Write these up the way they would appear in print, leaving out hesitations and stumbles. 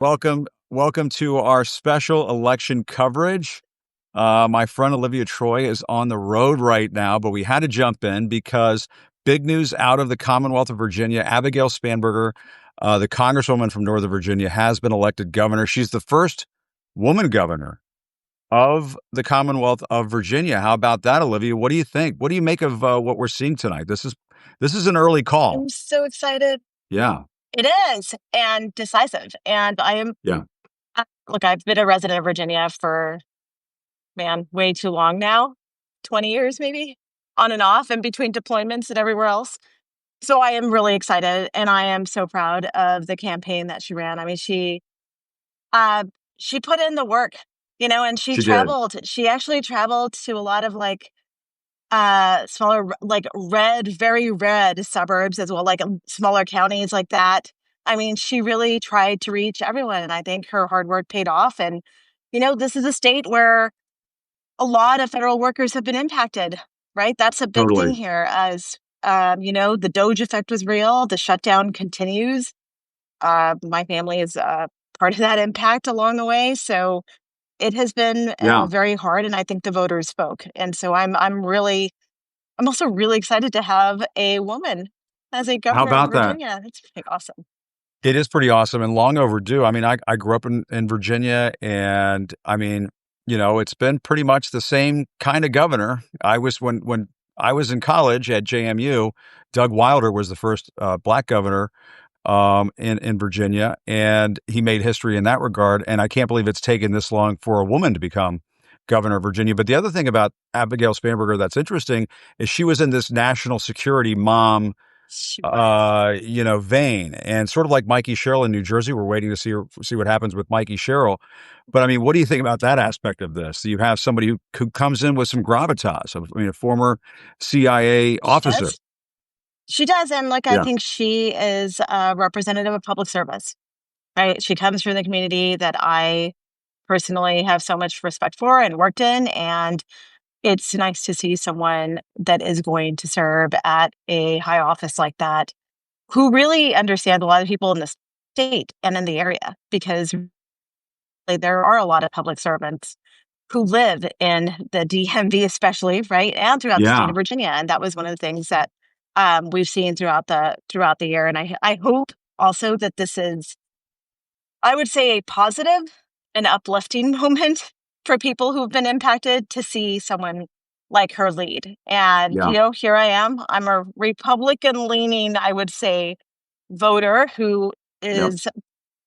Welcome to our special election coverage. My friend Olivia Troye is on the road right now, but we had to jump in because big news out of the Commonwealth of Virginia. Abigail Spanberger, the Congresswoman from Northern Virginia, has been elected governor. She's the first woman governor of the Commonwealth of Virginia. How about that, Olivia? What do you think? What do you make of what we're seeing tonight? This is an early call. I'm so excited. Yeah, It is, and decisive. And yeah. look, I've been a resident of Virginia for, man, way too long now, 20 years maybe, on and off, and between deployments and everywhere else. So I am really excited, and I am so proud of the campaign that she ran. I mean, uh, she put in the work, and she She did. traveled. She actually traveled to a lot of smaller, like very red suburbs as well, like smaller counties like that. I mean, she really tried to reach everyone, and I think her hard work paid off. And this is a state where a lot of federal workers have been impacted, right? That's a big thing Totally. here. As the Doge effect was real. The shutdown continues. My family is part of that impact along the way, so it has been Yeah. very hard. And I think the voters spoke, and so I'm also really excited to have a woman as a How governor of about that? Virginia. That's pretty awesome. It is pretty awesome and long overdue. I mean, I grew up in Virginia, and I mean, it's been pretty much the same kind of governor. When I was in college at JMU, Doug Wilder was the first black governor in Virginia, and he made history in that regard. And I can't believe it's taken this long for a woman to become governor of Virginia. But the other thing about Abigail Spanberger that's interesting is she was in this national security mom She was. vein, and sort of like Mikey Sherrill in New Jersey. We're waiting to see what happens with Mikey Sherrill. But I mean, what do you think about that aspect of this? You have somebody who comes in with some gravitas. I mean, a former CIA She officer. does. She does. And I Yeah. think she is a representative of public service, right? She comes from the community that I personally have so much respect for and worked in. And it's nice to see someone that is going to serve at a high office like that, who really understands a lot of people in the state and in the area, because there are a lot of public servants who live in the DMV, especially, right, and throughout the state Yeah. of Virginia. And that was one of the things that we've seen throughout the year. And I hope also that this is, I would say, a positive and uplifting moment for people who've been impacted to see someone like her lead. And Yeah. here I am. I'm a Republican leaning, I would say, voter who Yep. is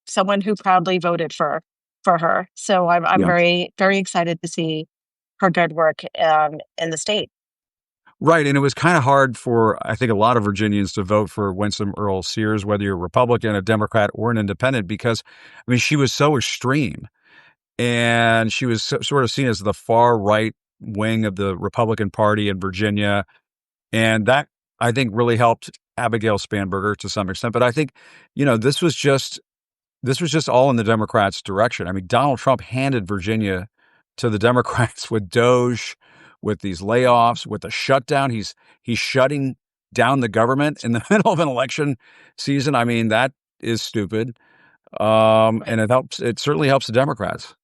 someone who proudly voted for her. So I'm Yeah. very, very excited to see her good work in the state. Right. And it was kind of hard for, I think, a lot of Virginians to vote for Winsome Earl Sears, whether you're a Republican, a Democrat, or an independent, because, I mean, she was so extreme, and she was sort of seen as the far right wing of the Republican Party in Virginia. And that, I think, really helped Abigail Spanberger to some extent. But I think, this was just all in the Democrats' direction. I mean, Donald Trump handed Virginia to the Democrats with Doge, with these layoffs, with the shutdown. He's shutting down the government in the middle of an election season. I mean, that is stupid. Right. And it helps. It certainly helps the Democrats.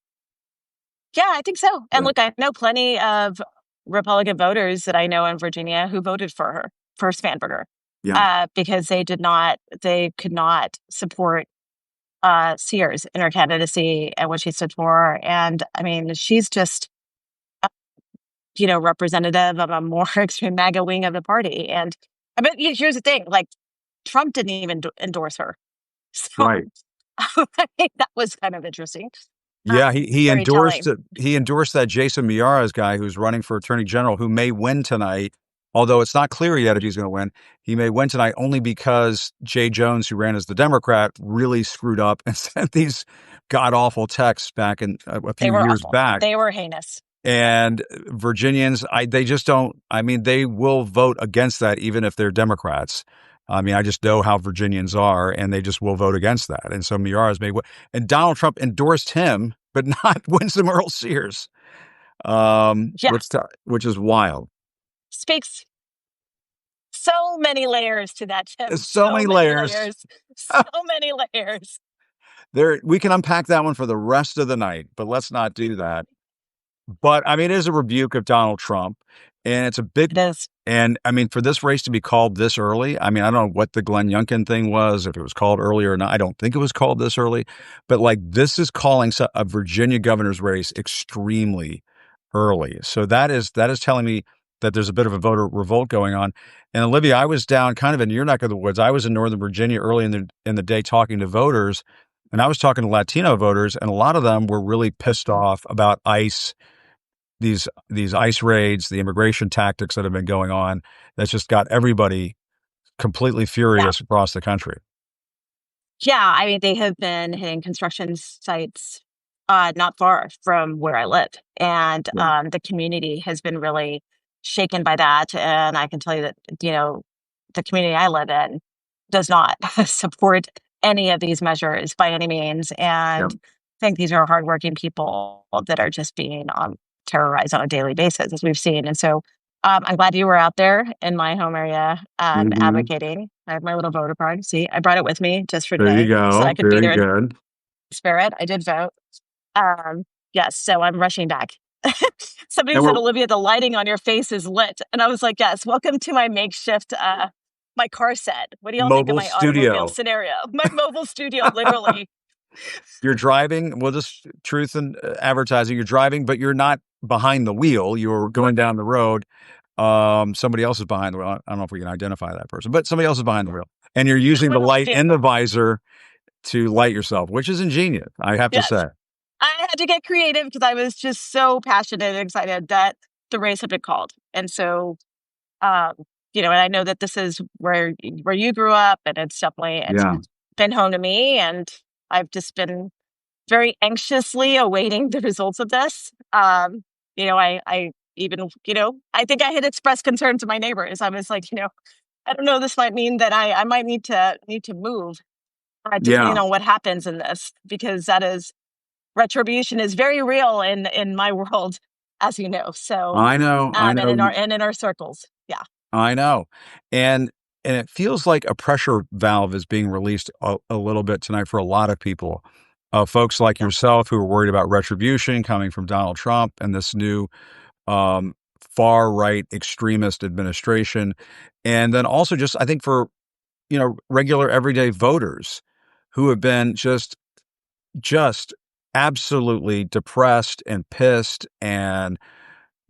Yeah, I think so. And Yeah. look, I know plenty of Republican voters that I know in Virginia who voted for her, for Spanberger, Yeah. because they could not support Sears in her candidacy and what she stood for. And I mean, she's just, uh, representative of a more extreme MAGA wing of the party. And I bet here's the thing, like, Trump didn't even endorse her. So Right. I think that was kind of interesting. Yeah, he Very endorsed telling. it. He endorsed that Jason Miara's guy who's running for attorney general, who may win tonight. Although it's not clear yet if he's going to win, he may win tonight only because Jay Jones, who ran as the Democrat, really screwed up and sent these god awful texts back in a They few were years awful. back. They were heinous. And Virginians, they just don't. I mean, they will vote against that even if they're Democrats. I mean, I just know how Virginians are, and they just will vote against that. And so Miara's made, and Donald Trump endorsed him, but not Winsome Earl Sears, Yeah. which is wild. Speaks so many layers to that, Tim. There's so So many many layers. layers. So many layers. There, we can unpack that one for the rest of the night, but let's not do that. But I mean, it is a rebuke of Donald Trump, and it's a big. It is. And I mean, for this race to be called this early, I mean, I don't know what the Glenn Youngkin thing was, if it was called earlier or not. I don't think it was called this early, but like this is calling a Virginia governor's race extremely early. So that is telling me that there's a bit of a voter revolt going on. And Olivia, I was down kind of in your neck of the woods. I was in Northern Virginia early in the day talking to voters, and I was talking to Latino voters, and a lot of them were really pissed off about ICE, these ICE raids, the immigration tactics that have been going on. That's just got everybody completely Yeah. furious across the country. Yeah, I mean, they have been hitting construction sites not far from where I live, and Yeah. the community has been really shaken by that. And I can tell you that the community I live in does not support any of these measures by any means, Yep. and I think these are hardworking people that are just being terrorized on a daily basis, as we've seen. And so I'm glad you were out there in my home area Hmm. advocating. I have my little voter card. See, I brought it with me just for There you today so I go. could be Very there in good. spirit. I did vote. Um, yes, so I'm rushing back. Somebody And said, we're Olivia, the lighting on your face is lit. And I was like, yes, welcome to my makeshift, my car set. What do y'all think of mobile my automobile studio. scenario? My mobile studio, literally. You're driving. Well, just truth and advertising. You're driving, but you're not behind the wheel. You're going down the road. Somebody else is behind the wheel. I don't know if we can identify that person, but somebody else is behind the wheel, and you're using the Will light do. in the visor to light yourself, which is ingenious, I have to Yes. say. I had to get creative because I was just so passionate and excited that the race had been called. And so, um, and I know that this is where you grew up, and it's Yeah. been home to me, and I've just been very anxiously awaiting the results of this. I even, I think I had expressed concern to my neighbors. I was like, I don't know, this might mean that I might need to move, depending Yeah. on what happens in this, because that is retribution is very real in my world, as you know. So, I know. I and know. in our circles, yeah, I know. And it feels like a pressure valve is being released a little bit tonight for a lot of people. Folks like yeah, yourself who are worried about retribution coming from Donald Trump and this new far right extremist administration. And then also just I think for regular everyday voters who have been just absolutely depressed and pissed and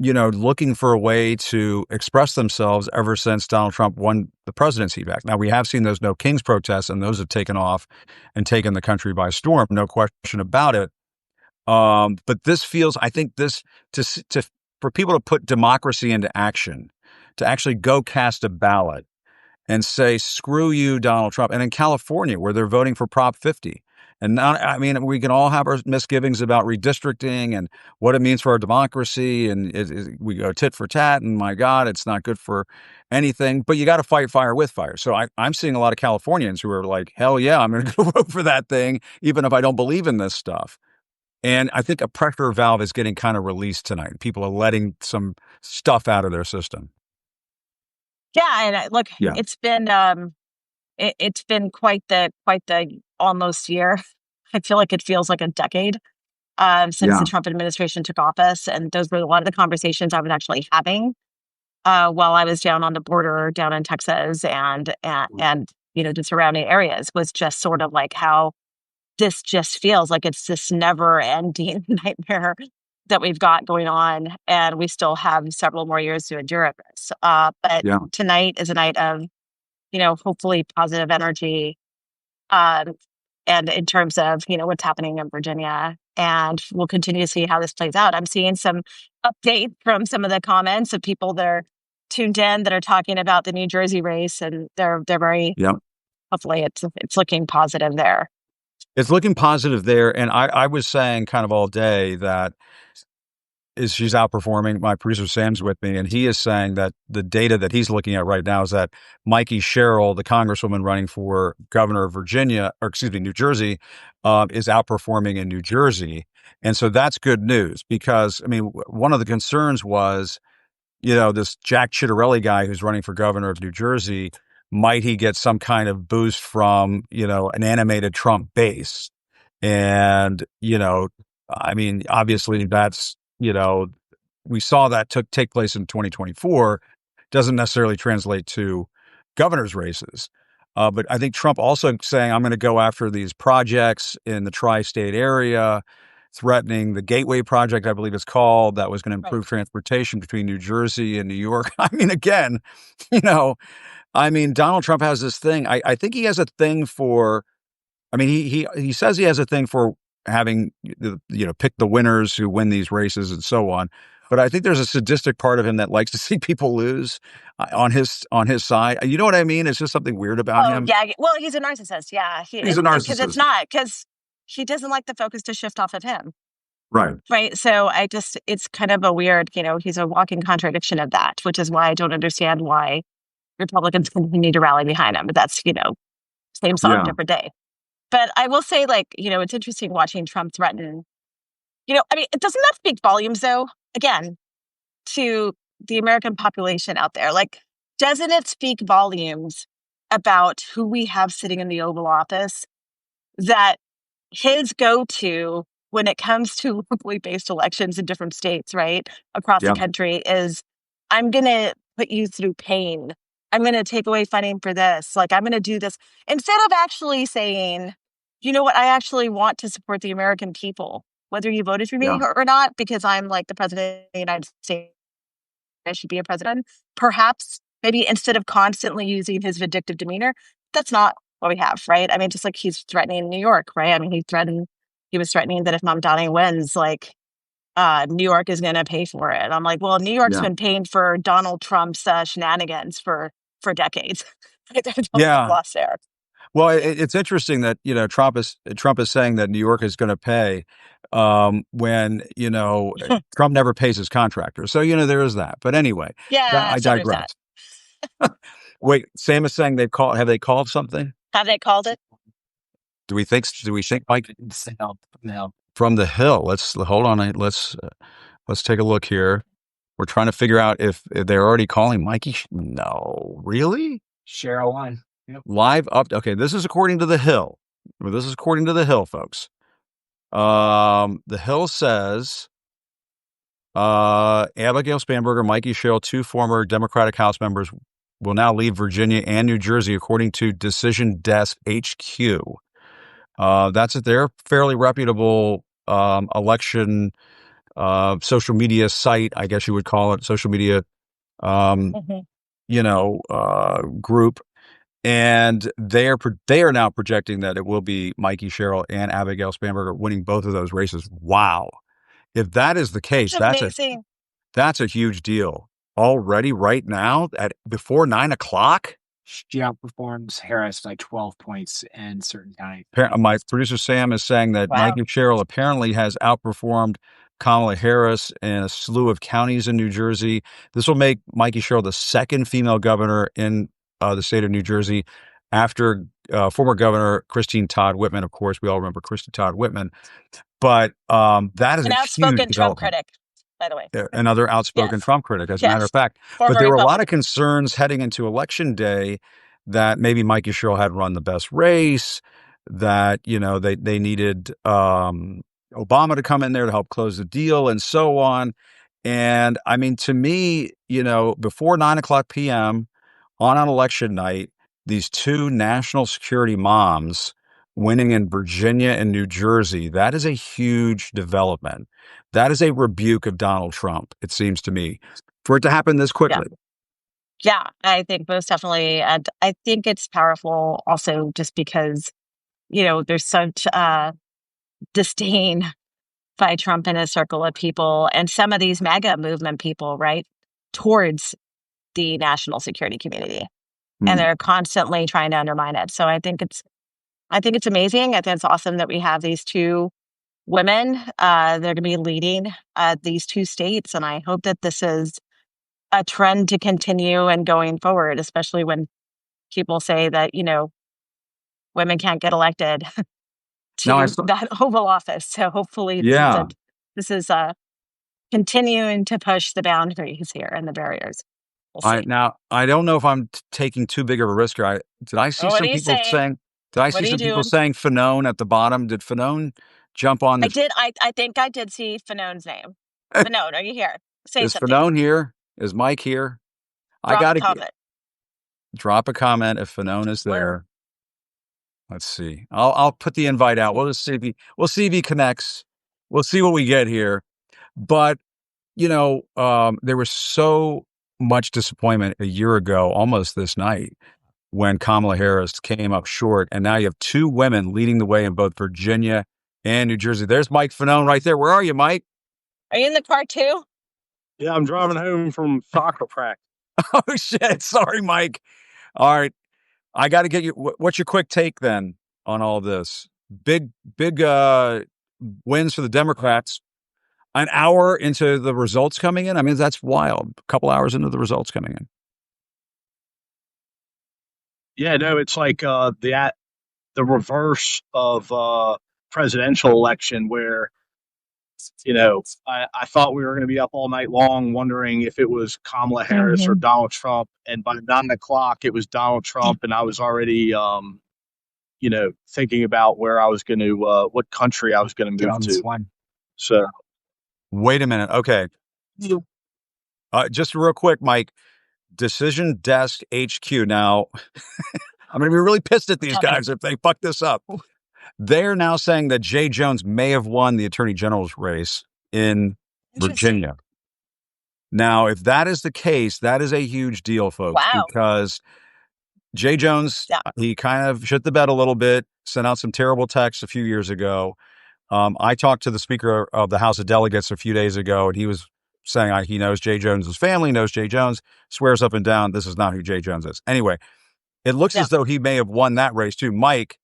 looking for a way to express themselves ever since Donald Trump won the presidency back. Now, we have seen those No Kings protests, and those have taken off and taken the country by storm, no question about it. But this feels, I think, this to for people to put democracy into action, to actually go cast a ballot and say, screw you, Donald Trump. And in California, where they're voting for Prop 50. And now, I mean, we can all have our misgivings about redistricting and what it means for our democracy. And we go tit for tat. And my God, it's not good for anything. But you got to fight fire with fire. So I'm seeing a lot of Californians who are like, hell yeah, I'm going to go vote for that thing, even if I don't believe in this stuff. And I think a pressure valve is getting kind of released tonight. People are letting some stuff out of their system. yeah. And look, Yeah. it's been quite the almost year. I feel like it feels like a decade since the Yeah. Trump administration took office, and those were a lot of the conversations I was actually having while I was down on the border, down in Texas, and the surrounding areas, was just sort of like how this just feels like it's this never ending nightmare that we've got going on, and we still have several more years to endure it. But Yeah. tonight is a night of hopefully positive energy, um, and in terms of what's happening in Virginia, and we'll continue to see how this plays out. I'm seeing some update from some of the comments of people that are tuned in that are talking about the New Jersey race, and they're very Yeah. hopefully it's looking positive there. It's looking positive there, and I was saying kind of all day that is she's outperforming. My producer Sam's with me, and he is saying that the data that he's looking at right now is that Mikey Sherrill, the congresswoman running for governor of Virginia, or excuse me, New Jersey, is outperforming in New Jersey, and so that's good news because I mean, one of the concerns was this Jack Ciattarelli guy who's running for governor of New Jersey. Might he get some kind of boost from an animated Trump base? And, I mean, obviously that's, we saw that take place in 2024, doesn't necessarily translate to governor's races. But I think Trump also saying, I'm going to go after these projects in the tri-state area, threatening the Gateway Project, I believe it's called, that was going to Right. improve transportation between New Jersey and New York. I mean, again, you know, I mean, Donald Trump has this thing. I think he has a thing for, I mean, he says he has a thing for having, pick the winners who win these races and so on. But I think there's a sadistic part of him that likes to see people lose on his side. You know what I mean? It's just something weird about Oh, him. yeah. Well, he's a narcissist. Yeah. He's a Because it's narcissist. not, because he doesn't like the focus to shift off of him. Right. Right. So it's kind of a weird, he's a walking contradiction of that, which is why I don't understand why Republicans continue to rally behind him. But that's, same song, Yeah. different day. But I will say, it's interesting watching Trump threaten, I mean, doesn't that speak volumes, though, again, to the American population out there? Like, doesn't it speak volumes about who we have sitting in the Oval Office that his go-to when it comes to locally based elections in different states, right, across the Yeah. country is, I'm going to put you through pain. I'm going to take away funding for this. Like, I'm going to do this instead of actually saying, you know what, I actually want to support the American people, whether you voted for me Yeah. or not, because I'm like the president of the United States. I should be a president. Perhaps maybe instead of constantly using his vindictive demeanor, that's not what we have, right? I mean, just like he's threatening New York, right? I mean, he was threatening that if Mamdani wins, like New York is going to pay for it. I'm like, well, New York's Yeah. been paying for Donald Trump's shenanigans for decades. There's a lot Yeah. lost there. Well, it's interesting that Trump is saying that New York is going to pay when Trump never pays his contractors. So there is that. But anyway, Yeah, I so there's that. digress. Wait, Sam is saying have they called something? Have they called it? Do we think Mike No. from the Hill? Let's hold on. Let's take a look here. We're trying to figure out if they're already calling Mikey. No, really? Cheryl one. Yep. Live up. Okay, this is according to the Hill. This is according to the Hill, folks. The Hill says Abigail Spanberger, Mikey Sherrill, two former Democratic House members, will now leave Virginia and New Jersey, according to Decision Desk HQ. That's it. They're fairly reputable election social media site, I guess you would call it, social media Mhm. group. And they are now projecting that it will be Mikey Sherrill and Abigail Spanberger winning both of those races. Wow. If that is the case, It's amazing. that's a huge deal already right now before 9 o'clock. She outperforms Harris by 12 points in certain counties. My producer Sam is saying that Wow. Mikey Sherrill apparently has outperformed Kamala Harris in a slew of counties in New Jersey. This will make Mikey Sherrill the second female governor in the state of New Jersey after former Governor Christine Todd Whitman. Of course, we all remember Christine Todd Whitman. But that is An a outspoken huge Trump development. critic, by the way. Another outspoken Yes. Trump critic, as a matter Yes. of fact. Former But there were a lot Republican. of concerns heading into Election Day that maybe Mikey Sherrill had run the best race, that, they needed Obama to come in there to help close the deal and so on. And I mean, to me, before 9 o'clock p.m. on election night, these two national security moms winning in Virginia and New Jersey, that is a huge development. That is a rebuke of Donald Trump, it seems to me, for it to happen this quickly. Yeah, I think most definitely. And I think it's powerful also just because, there's such disdain by Trump and his circle of people and some of these MAGA movement people, right, towards the national security community. And they're constantly trying to undermine it. So I think it's amazing. I think it's awesome that we have these two women. They're going to be leading these two states. And I hope that this is a trend to continue and going forward, especially when people say that, women can't get elected to that Oval Office. So hopefully this is continuing to push the boundaries here and the barriers. We'll see. Now, I don't know if I'm taking too big of a risk. Did I see What some are you people saying? saying, Did I What see are you some people doing? saying Fanone at the bottom? Did Fanone jump on I the? did. I think I did see Fanone's name. Fanone, are you here? Say Is something. Fanone here? Is Mike here? I Drop got a to comment. drop a comment if Fanone is Where? there. Let's see. I'll put the invite out. We'll see if he connects. We'll see what we get here. But there was so much disappointment a year ago, almost this night, when Kamala Harris came up short, and now you have two women leading the way in both Virginia and New Jersey. There's Mike Fanone right there. Where are you, Mike? Are you in the car too? Yeah, I'm driving home from soccer practice. Oh shit! Sorry, Mike. All right, I got to get you. What's your quick take then on all this? Big wins for the Democrats. An hour into the results coming in. I mean, that's wild. A couple hours into the results coming in. Yeah, no, it's like the reverse of presidential election where I thought we were going to be up all night long wondering if it was Kamala Harris or Donald Trump, and by 9 o'clock it was Donald Trump, and I was already thinking about where I was going to what country I was going to move to. So Wait a minute. Okay. Just real quick, Mike. Decision Desk HQ. Now, I'm going to be really pissed at these guys if they fuck this up. They're now saying that Jay Jones may have won the attorney general's race in Virginia. Now, if that is the case, that is a huge deal, folks, because Jay Jones, he kind of shit the bed a little bit, sent out some terrible texts a few years ago. I talked to the Speaker of the House of Delegates a few days ago, and he was saying he knows Jay Jones's family, knows Jay Jones, swears up and down this is not who Jay Jones is. Anyway, it looks as though he may have won that race too. Mike,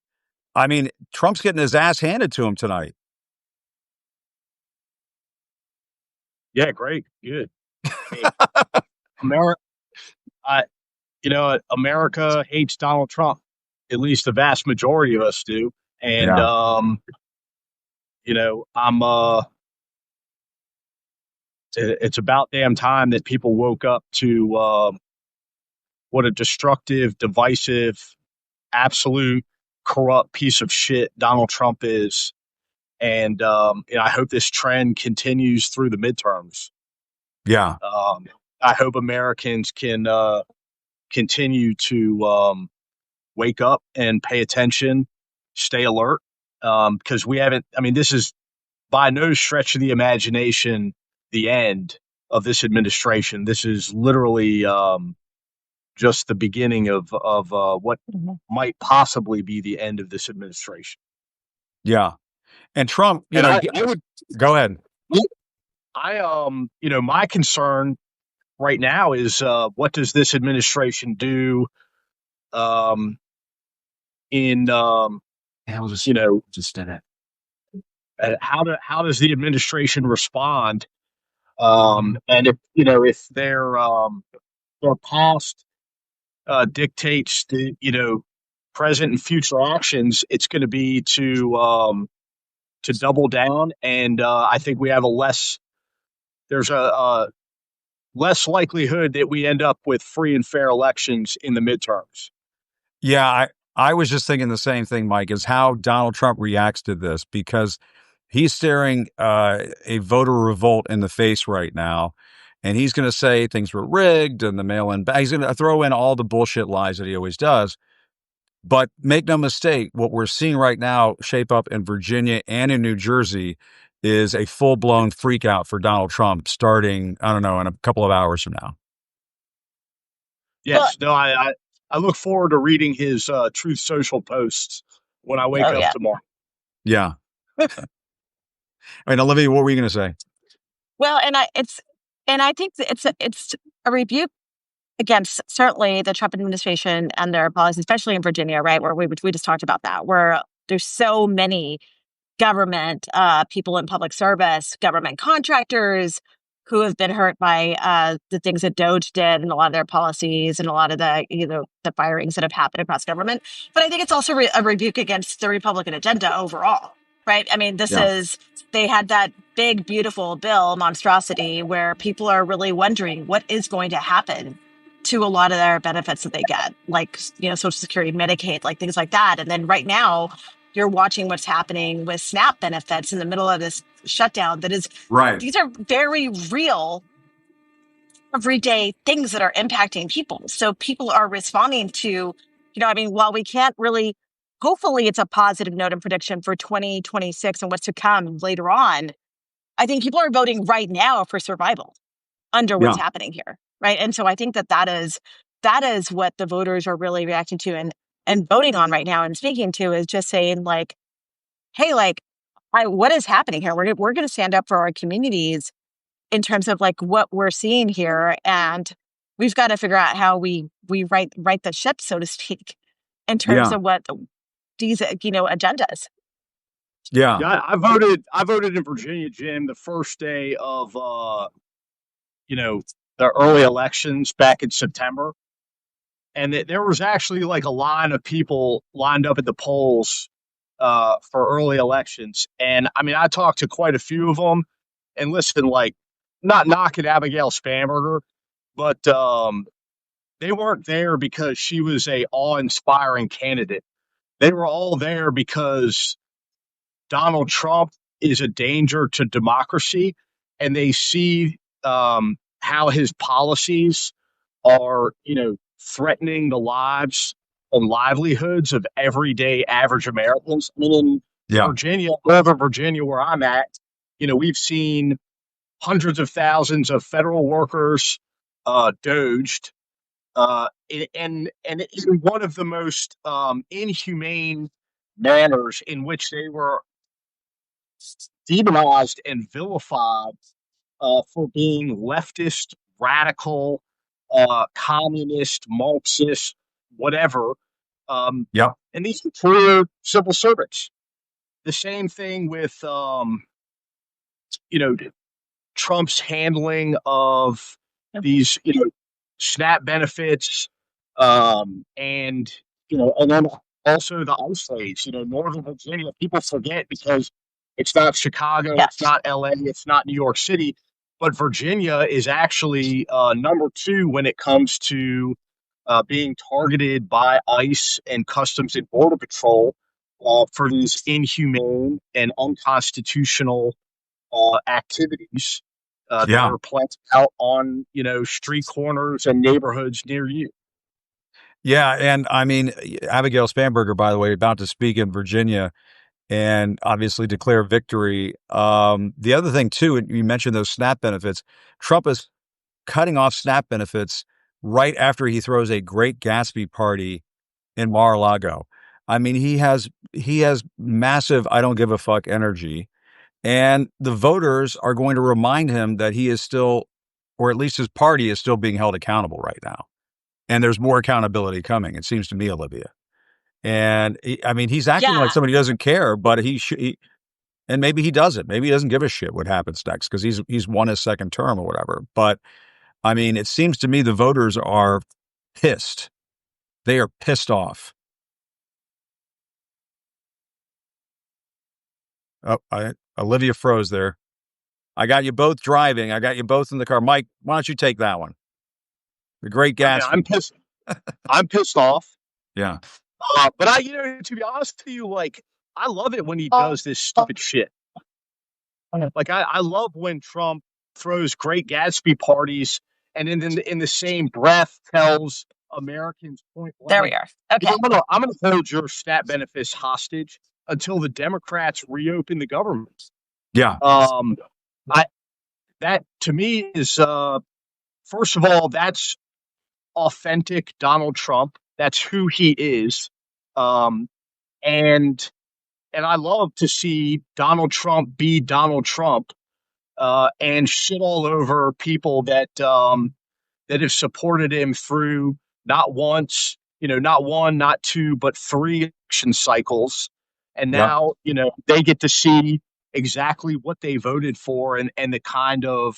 I mean, Trump's getting his ass handed to him tonight. Yeah, great, good. America, America hates Donald Trump. At least the vast majority of us do, and I'm it's about damn time that people woke up to what a destructive, divisive, absolute corrupt piece of shit Donald Trump is. And I hope this trend continues through the midterms. Yeah. I hope Americans can continue to wake up and pay attention, stay alert, because we haven't. I mean, this is by no stretch of the imagination the end of this administration. This is literally just the beginning of what might possibly be the end of this administration. Yeah. And Trump, I would go ahead. My concern right now is what does this administration do in just in it. How does the administration respond? And if their past dictates the present and future actions, it's going to be to double down. And I think we have there's a less likelihood that we end up with free and fair elections in the midterms. Yeah, I was just thinking the same thing, Mike, is how Donald Trump reacts to this, because he's staring a voter revolt in the face right now. And he's going to say things were rigged and the mail-in. He's going to throw in all the bullshit lies that he always does. But make no mistake, what we're seeing right now shape up in Virginia and in New Jersey is a full-blown freak out for Donald Trump starting, I don't know, in a couple of hours from now. Yes, I look forward to reading his Truth Social posts when I wake up tomorrow. Yeah. All right, Olivia, what were you going to say? Well, and I think it's a rebuke against certainly the Trump administration and their policies, especially in Virginia, right, where we just talked about that, where there's so many government people in public service, government contractors who have been hurt by the things that DOJ did and a lot of their policies and a lot of the the firings that have happened across government. But I think it's also a rebuke against the Republican agenda overall, right? I mean, they had that big, beautiful bill monstrosity where people are really wondering what is going to happen to a lot of their benefits that they get, like, Social Security, Medicaid, like things like that. And then right now you're watching what's happening with SNAP benefits in the middle of this shutdown. These are very real everyday things that are impacting people. So people are responding to, while we can't really, hopefully it's a positive note and prediction for 2026 and what's to come later on. I think people are voting right now for survival under what's happening here. Right. And so I think that is what the voters are really reacting to and voting on right now and speaking to, is just saying like, hey, like, what is happening here? We're going to stand up for our communities in terms of like what we're seeing here. And we've got to figure out how we right the ship, so to speak, in terms of what these, agendas. Yeah. I voted in Virginia, Jim, the first day of, the early elections back in September. And there was actually like a line of people lined up at the polls for early elections. And I mean, I talked to quite a few of them, and listen, like, not knocking Abigail Spanberger, but they weren't there because she was a awe-inspiring candidate. They were all there because Donald Trump is a danger to democracy, and they see how his policies are, threatening the lives and livelihoods of everyday average Americans. I mean, in Virginia, where I'm at, we've seen hundreds of thousands of federal workers doged, and in one of the most inhumane manners, in which they were demonized and vilified for being leftist, radical, communist, Marxist, whatever. And these are career civil servants. The same thing with, Trump's handling of these, SNAP benefits, and and then also the ice raids. Northern Virginia, people forget because it's not Chicago, it's not LA, it's not New York City, but Virginia is actually number 2 when it comes to being targeted by ICE and Customs and Border Patrol for these inhumane and unconstitutional activities that are planted out on, street corners and neighborhoods near you. Yeah. And I mean, Abigail Spanberger, by the way, about to speak in Virginia and obviously declare victory. The other thing, too, you mentioned those SNAP benefits. Trump is cutting off SNAP benefits right after he throws a Great Gatsby party in Mar-a-Lago. I mean, he has massive I don't give a fuck energy. And the voters are going to remind him that he is still, or at least his party is still being held accountable right now. And there's more accountability coming, it seems to me, Olivia. And he's acting like somebody doesn't care, but and maybe he doesn't. Maybe he doesn't give a shit what happens next because he's won his second term or whatever. But I mean, it seems to me the voters are pissed. They are pissed off. Oh, Olivia froze there. I got you both driving. I got you both in the car. Mike, why don't you take that one? The Great Gatsby. I'm pissed. I'm pissed off. Yeah. But to be honest with you, like, I love it when he does this stupid shit. Like, I love when Trump throws Great Gatsby parties and then in the same breath tells Americans point blank. There we are. Okay. I'm gonna hold your SNAP benefits hostage until the Democrats reopen the government. Yeah. That to me is first of all, that's authentic Donald Trump. That's who he is. And I love to see Donald Trump be Donald Trump and shit all over people that have supported him through not once, not one, not two, but 3 election cycles. And now, they get to see exactly what they voted for and the kind of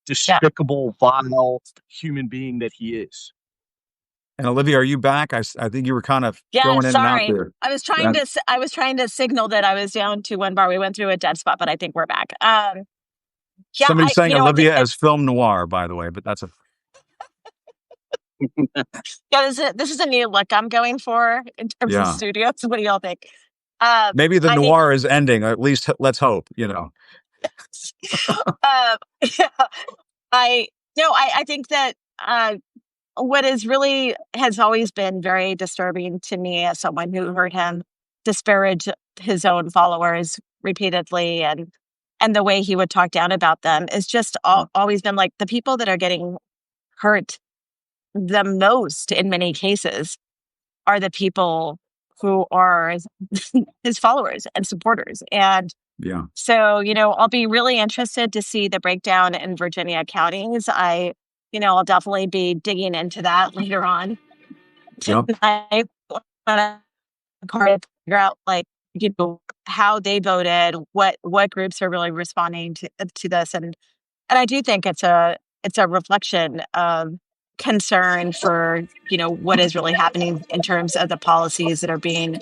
despicable, vile human being that he is. And Olivia, are you back? I think you were kind of going in and out there. I was trying to signal that I was down to one bar. We went through a dead spot, but I think we're back. Somebody's saying Olivia as film noir, by the way, but that's a Yeah, this is a new look I'm going for in terms of Yeah. studios. What do y'all think? Maybe the I think noir is ending. At least let's hope. yeah, I no, I think that what is really has always been very disturbing to me as someone who heard him disparage his own followers repeatedly and the way he would talk down about them is just always been like the people that are getting hurt the most in many cases are the people who are his followers and supporters. And Yeah. so, I'll be really interested to see the breakdown in Virginia counties. I'll definitely be digging into that later on Yep. tonight when I figure out how they voted, what groups are really responding to this. And I do think it's a reflection of concern for what is really happening in terms of the policies that are being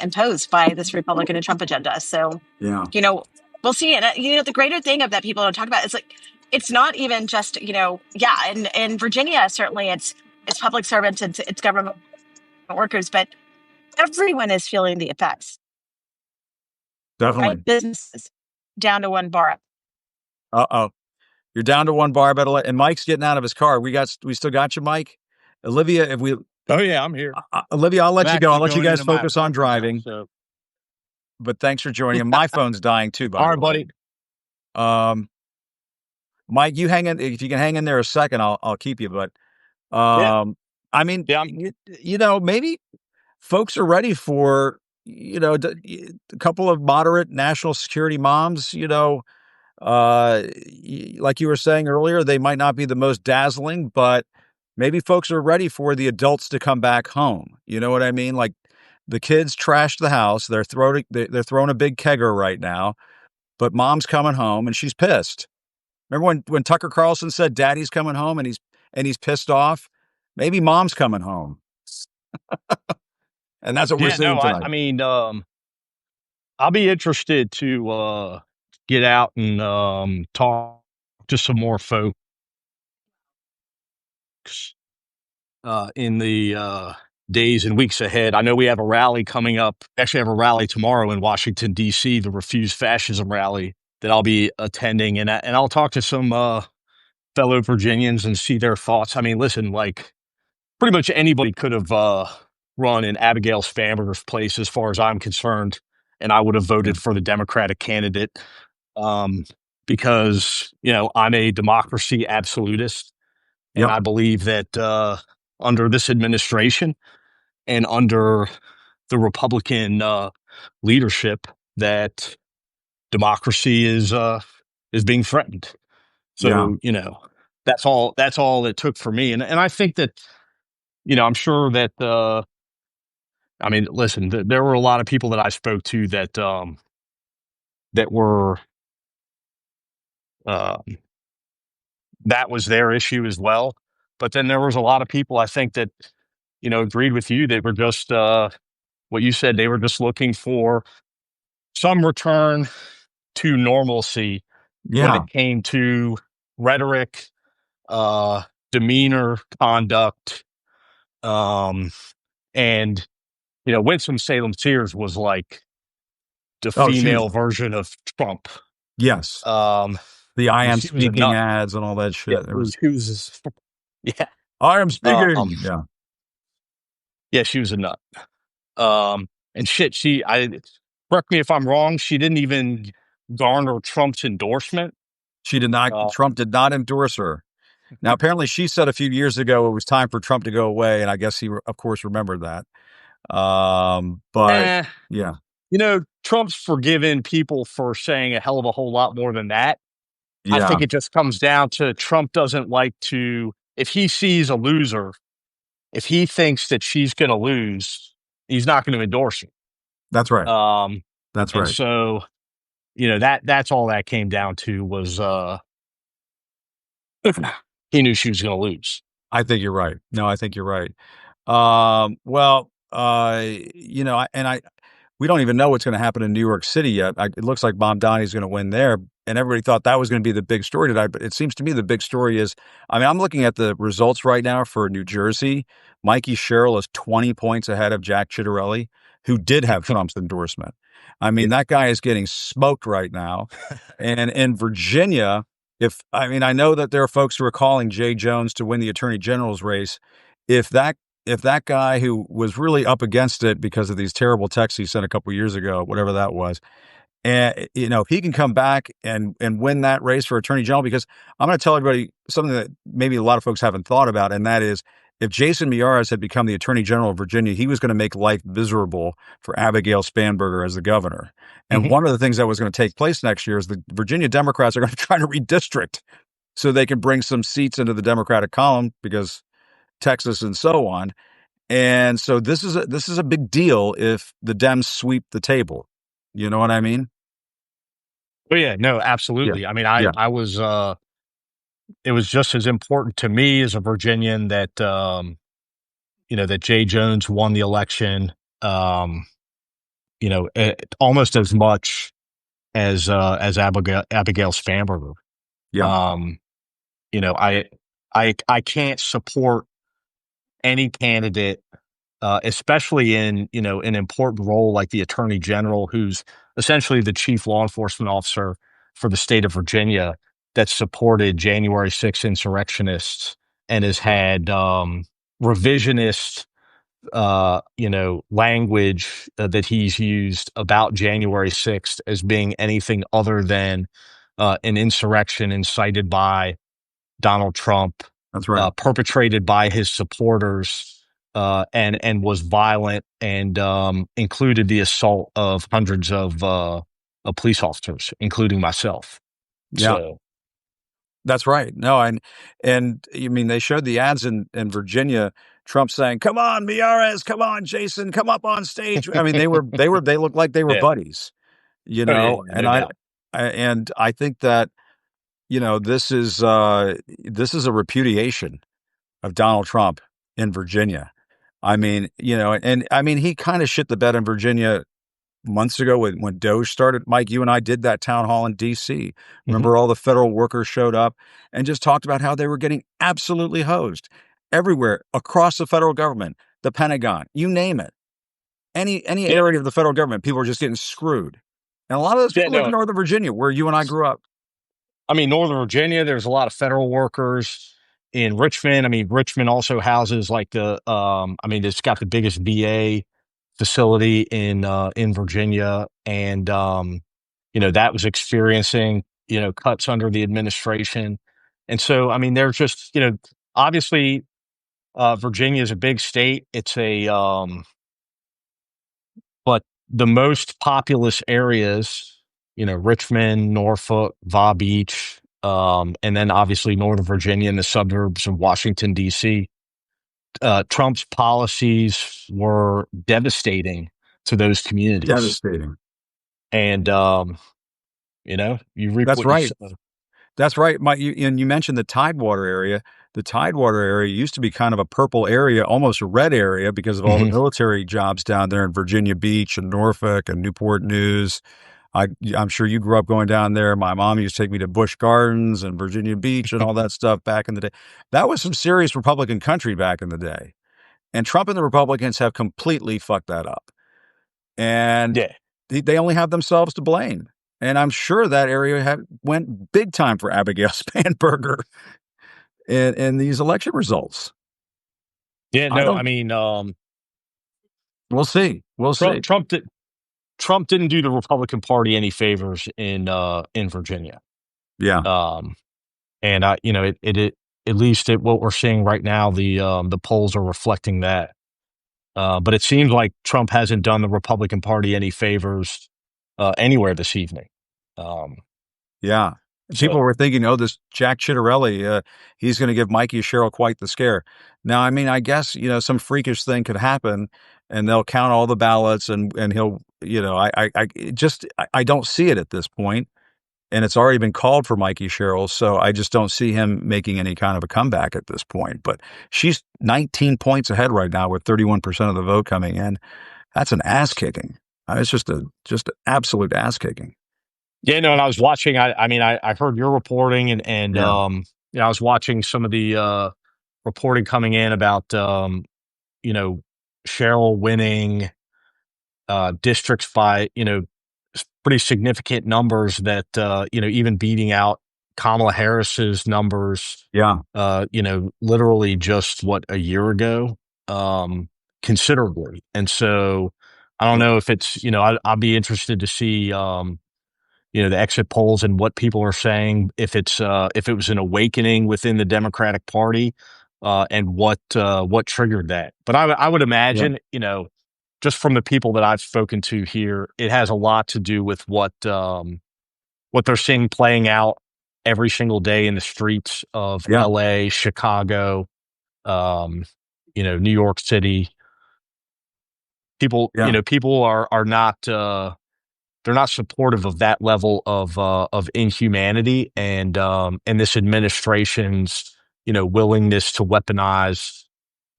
imposed by this Republican and Trump agenda. So Yeah. we'll see. And the greater thing of that people don't talk about is it's not even just in Virginia certainly it's public servants, it's government workers, but everyone is feeling the effects. Definitely. Right, businesses down to one bar. Uh-oh. You're down to one bar, and Mike's getting out of his car. We still got you, Mike. Olivia, if we Oh yeah, I'm here. Olivia, I'll let I'm you go. I'll actually let you going guys into my focus on apartment now, driving. so. But thanks for joining. And my phone's dying too, by All the right, way. buddy. Mike, you hang in. If you can hang in there a second, I'll keep you. But Yeah. I mean, Yeah. maybe folks are ready for a couple of moderate national security moms. Like you were saying earlier, they might not be the most dazzling, but maybe folks are ready for the adults to come back home. You know what I mean? Like the kids trashed the house. They're throwing a big kegger right now, but mom's coming home and she's pissed. Remember when Tucker Carlson said daddy's coming home and he's pissed off? Maybe mom's coming home. And that's what we're Yeah. seeing No, tonight. I mean, I'll be interested to get out and talk to some more folks in the days and weeks ahead. I know we have a rally coming up. Actually, have a rally tomorrow in Washington D.C., the Refuse Fascism rally that I'll be attending, and I'll talk to some fellow Virginians and see their thoughts. I mean, listen, like pretty much anybody could have run in Abigail Spanberger's place, as far as I'm concerned, and I would have voted for the Democratic candidate because I'm a democracy absolutist, and Yep. I believe that under this administration and under the Republican leadership, that democracy is being threatened. So that's all it took for me, and I think that I'm sure that I mean, listen, there were a lot of people that I spoke to that that were uh, that was their issue as well. But then there was a lot of people I think that agreed with you. They were just what you said. They were just looking for some return to normalcy when Yeah. it came to rhetoric, demeanor, conduct, and Winston-Salem Sears was like the Oh, she was. female version of Trump. Yes. Um, The I am she was a speaking nut. ads and all that Yeah, shit. There was. yeah, I am speaking. Yeah. yeah, she was a nut. And shit, correct me if I'm wrong. She didn't even garner Trump's endorsement. She did not. Trump did not endorse her. Now, apparently, she said a few years ago it was time for Trump to go away, and I guess he, of course, remembered that. But yeah, Trump's forgiven people for saying a hell of a whole lot more than that. I yeah, think it just comes down to Trump doesn't like to, if he sees a loser, if he thinks that she's going to lose, he's not going to endorse her. that's right. That's And right. so, that's all that came down to was he knew she was going to lose. I think you're right. No, I think you're right. Well, we don't even know what's going to happen in New York City yet. It looks like Mom Donnie's going to win there, and everybody thought that was going to be the big story tonight. But it seems to me the big story is, I mean, I'm looking at the results right now for New Jersey. Mikey Sherrill is 20 points ahead of Jack Ciattarelli, who did have Trump's endorsement. I mean, that guy is getting smoked right now. And in Virginia, I know that there are folks who are calling Jay Jones to win the attorney general's race. If that guy who was really up against it because of these terrible texts he sent a couple years ago, whatever that was, and if he can come back and win that race for attorney general, because I'm going to tell everybody something that maybe a lot of folks haven't thought about, and that is, if Jason Miyares had become the attorney general of Virginia, he was going to make life miserable for Abigail Spanberger as the governor. And one of the things that was going to take place next year is the Virginia Democrats are going to try to redistrict so they can bring some seats into the Democratic column, because Texas and so on. And so this is a big deal if the Dems sweep the table. You know what I mean? Oh yeah, no, absolutely. I mean, I was, it was just as important to me as a Virginian that, that Jay Jones won the election, almost as much as Abigail Spanberger. Yeah. I can't support any candidate, especially in, an important role like the attorney general, who's essentially the chief law enforcement officer for the state of Virginia, that supported January 6th insurrectionists and has had revisionist, language that he's used about January 6th as being anything other than an insurrection incited by Donald Trump. That's right. Perpetrated by his supporters, and was violent, and included the assault of hundreds of police officers, including myself. Yeah. So, that's right. No, and you mean they showed the ads in Virginia, Trump saying, "Come on, Miyares, come on, Jason, come up on stage." I mean, they looked like they were buddies, no and doubt. I think that, this is a repudiation of Donald Trump in Virginia. I mean, and I mean, he kind of shit the bed in Virginia months ago when Doge started. Mike, you and I did that town hall in D.C. Remember, all the federal workers showed up and just talked about how they were getting absolutely hosed everywhere across the federal government, the Pentagon, you name it. Any area of the federal government, people are just getting screwed. And a lot of those people live in Northern Virginia, where you and I grew up. I mean, Northern Virginia, there's a lot of federal workers. In Richmond, I mean, Richmond also houses like it's got the biggest VA facility in Virginia, and that was experiencing cuts under the administration. And so, I mean, they're just, obviously, Virginia is a big state. It's but the most populous areas, Richmond, Norfolk, Va Beach, and then obviously Northern Virginia and the suburbs of Washington, D.C. Trump's policies were devastating to those communities. Devastating. And, you reap That's what right. you sow. That's right. And you mentioned the Tidewater area. The Tidewater area used to be kind of a purple area, almost a red area, because of all the military jobs down there in Virginia Beach and Norfolk and Newport News. I'm sure you grew up going down there. My mom used to take me to Busch Gardens and Virginia Beach and all that stuff back in the day. That was some serious Republican country back in the day. And Trump and the Republicans have completely fucked that up. And they only have themselves to blame. And I'm sure that area went big time for Abigail Spanberger in these election results. Yeah, no, I mean, we'll see. We'll see. Trump didn't do the Republican Party any favors in Virginia. Yeah. And at least what we're seeing right now, the polls are reflecting that. But it seems like Trump hasn't done the Republican Party any favors anywhere this evening. Yeah. People were thinking, this Jack Ciattarelli, he's going to give Mikey Sherrill quite the scare. Now, I mean, I guess, some freakish thing could happen, and they'll count all the ballots, and he'll, I don't see it at this point. And it's already been called for Mikey Sherrill, so I just don't see him making any kind of a comeback at this point. But she's 19 points ahead right now with 31% of the vote coming in. That's an ass kicking. It's just an absolute ass kicking. Yeah, no, and I was watching. I mean, I heard your reporting, and Yeah. I was watching some of the reporting coming in about you know, Cheryl winning districts by pretty significant numbers that even beating out Kamala Harris's numbers. Yeah. Literally just what, a year ago, considerably. And so I don't know if it's I'll be interested to see the exit polls and what people are saying, if it was an awakening within the Democratic Party, and what triggered that. But I would Yeah. imagine, just from the people that I've spoken to here, it has a lot to do with what they're seeing playing out every single day in the streets of Yeah. LA, Chicago, um, New York City. People, Yeah. people are not they're not supportive of that level of inhumanity and this administration's willingness to weaponize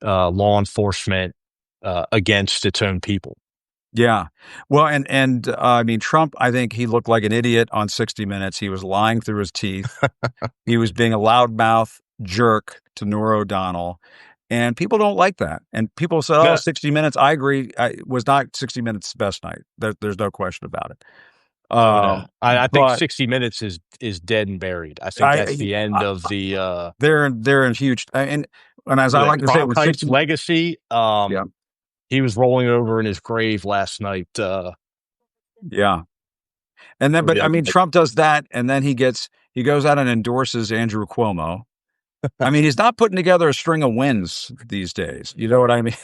law enforcement against its own people. Yeah. Well, and I mean, Trump, I think he looked like an idiot on 60 Minutes. He was lying through his teeth. He was being a loudmouth jerk to Norah O'Donnell. And people don't like that. And people said, oh, No, 60 Minutes. I agree. Was not 60 Minutes' best night. There's no question about it. I think But 60 Minutes is dead and buried. I think that's I, the end I of the they're in huge. And as I like to say, with Cronkite's 60, legacy. yeah, He was rolling over in his grave last night. yeah. And then, but Yeah, I mean, Trump does that, and then he goes out and endorses Andrew Cuomo. I mean, he's not putting together a string of wins these days. You know what I mean?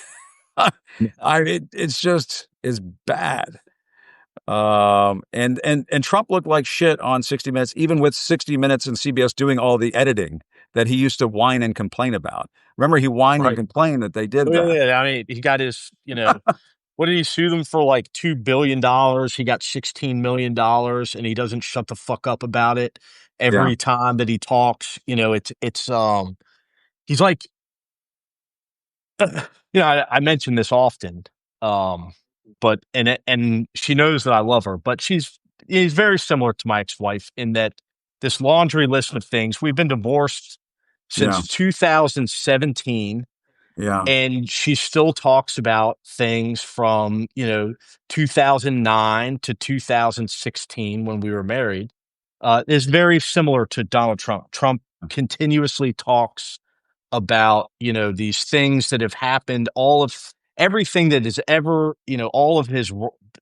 It's bad. And Trump looked like shit on 60 Minutes, even with 60 Minutes and CBS doing all the editing that he used to whine and complain about. Remember, he whined and right. complained that they did Yeah, that. yeah, I mean, he got his, what did he sue them for? Like $2 billion. He got $16 million, and he doesn't shut the fuck up about it. Yeah, Every time that he talks, he's like, I mention this often, um, but and she knows that I love her, but he's very similar to my ex-wife in that this laundry list of things. We've been divorced yeah, since 2017, yeah, and she still talks about things from 2009 to 2016 when we were married. Is very similar to Donald Trump. Trump continuously talks about these things that have happened, all of everything that is ever, all of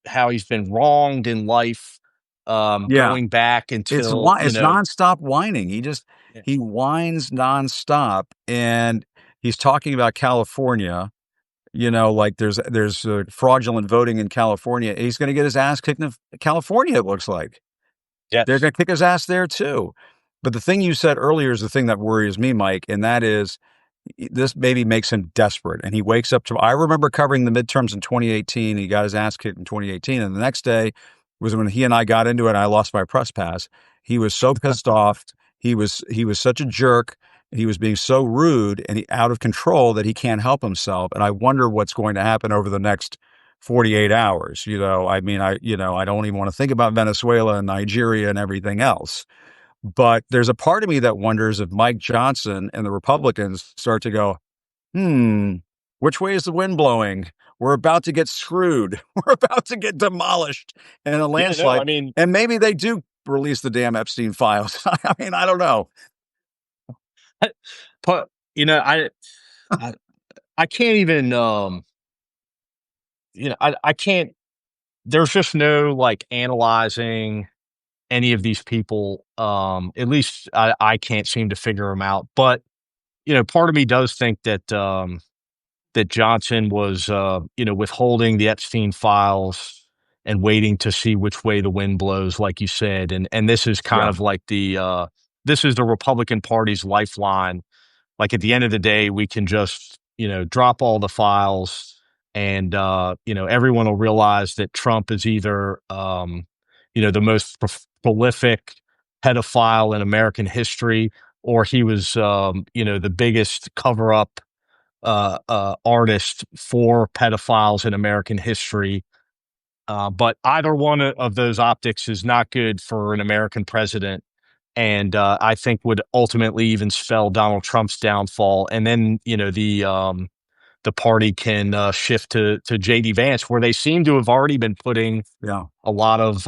how he's been wronged in life, yeah. going back It's until it's nonstop whining. Yeah. He whines nonstop, and he's talking about California. Like there's fraudulent voting in California. He's going to get his ass kicked in California. It looks like they're Yes. going to kick his ass there too. But the thing you said earlier is the thing that worries me, Mike, and that is this maybe makes him desperate. And he wakes up to. I remember covering the midterms in 2018. He got his ass kicked in 2018, and the next day was when he and I got into it. And I lost my press pass. He was so pissed off. He was such a jerk. He was being so rude and out of control that he can't help himself. And I wonder what's going to happen over the next 48 hours. I mean, I don't even want to think about Venezuela and Nigeria and everything else. But there's a part of me that wonders if Mike Johnson and the Republicans start to go, which way is the wind blowing? We're about to get screwed. We're about to get demolished in a Yeah, no, I landslide. mean, And maybe they do release the damn Epstein files. I mean, I don't know. but I, I can't even, I can't, there's just no like analyzing any of these people. At least I can't seem to figure them out. But, part of me does think that Johnson was, withholding the Epstein files and waiting to see which way the wind blows, like you said. And this is kind Yeah. of like this is the Republican Party's lifeline. Like at the end of the day, we can just, drop all the files and, everyone will realize that Trump is either, the most prolific pedophile in American history, or he was, the biggest cover up artist for pedophiles in American history. But either one of those optics is not good for an American president, and I think would ultimately even spell Donald Trump's downfall. And then the party can shift to JD Vance, where they seem to have already been putting a lot of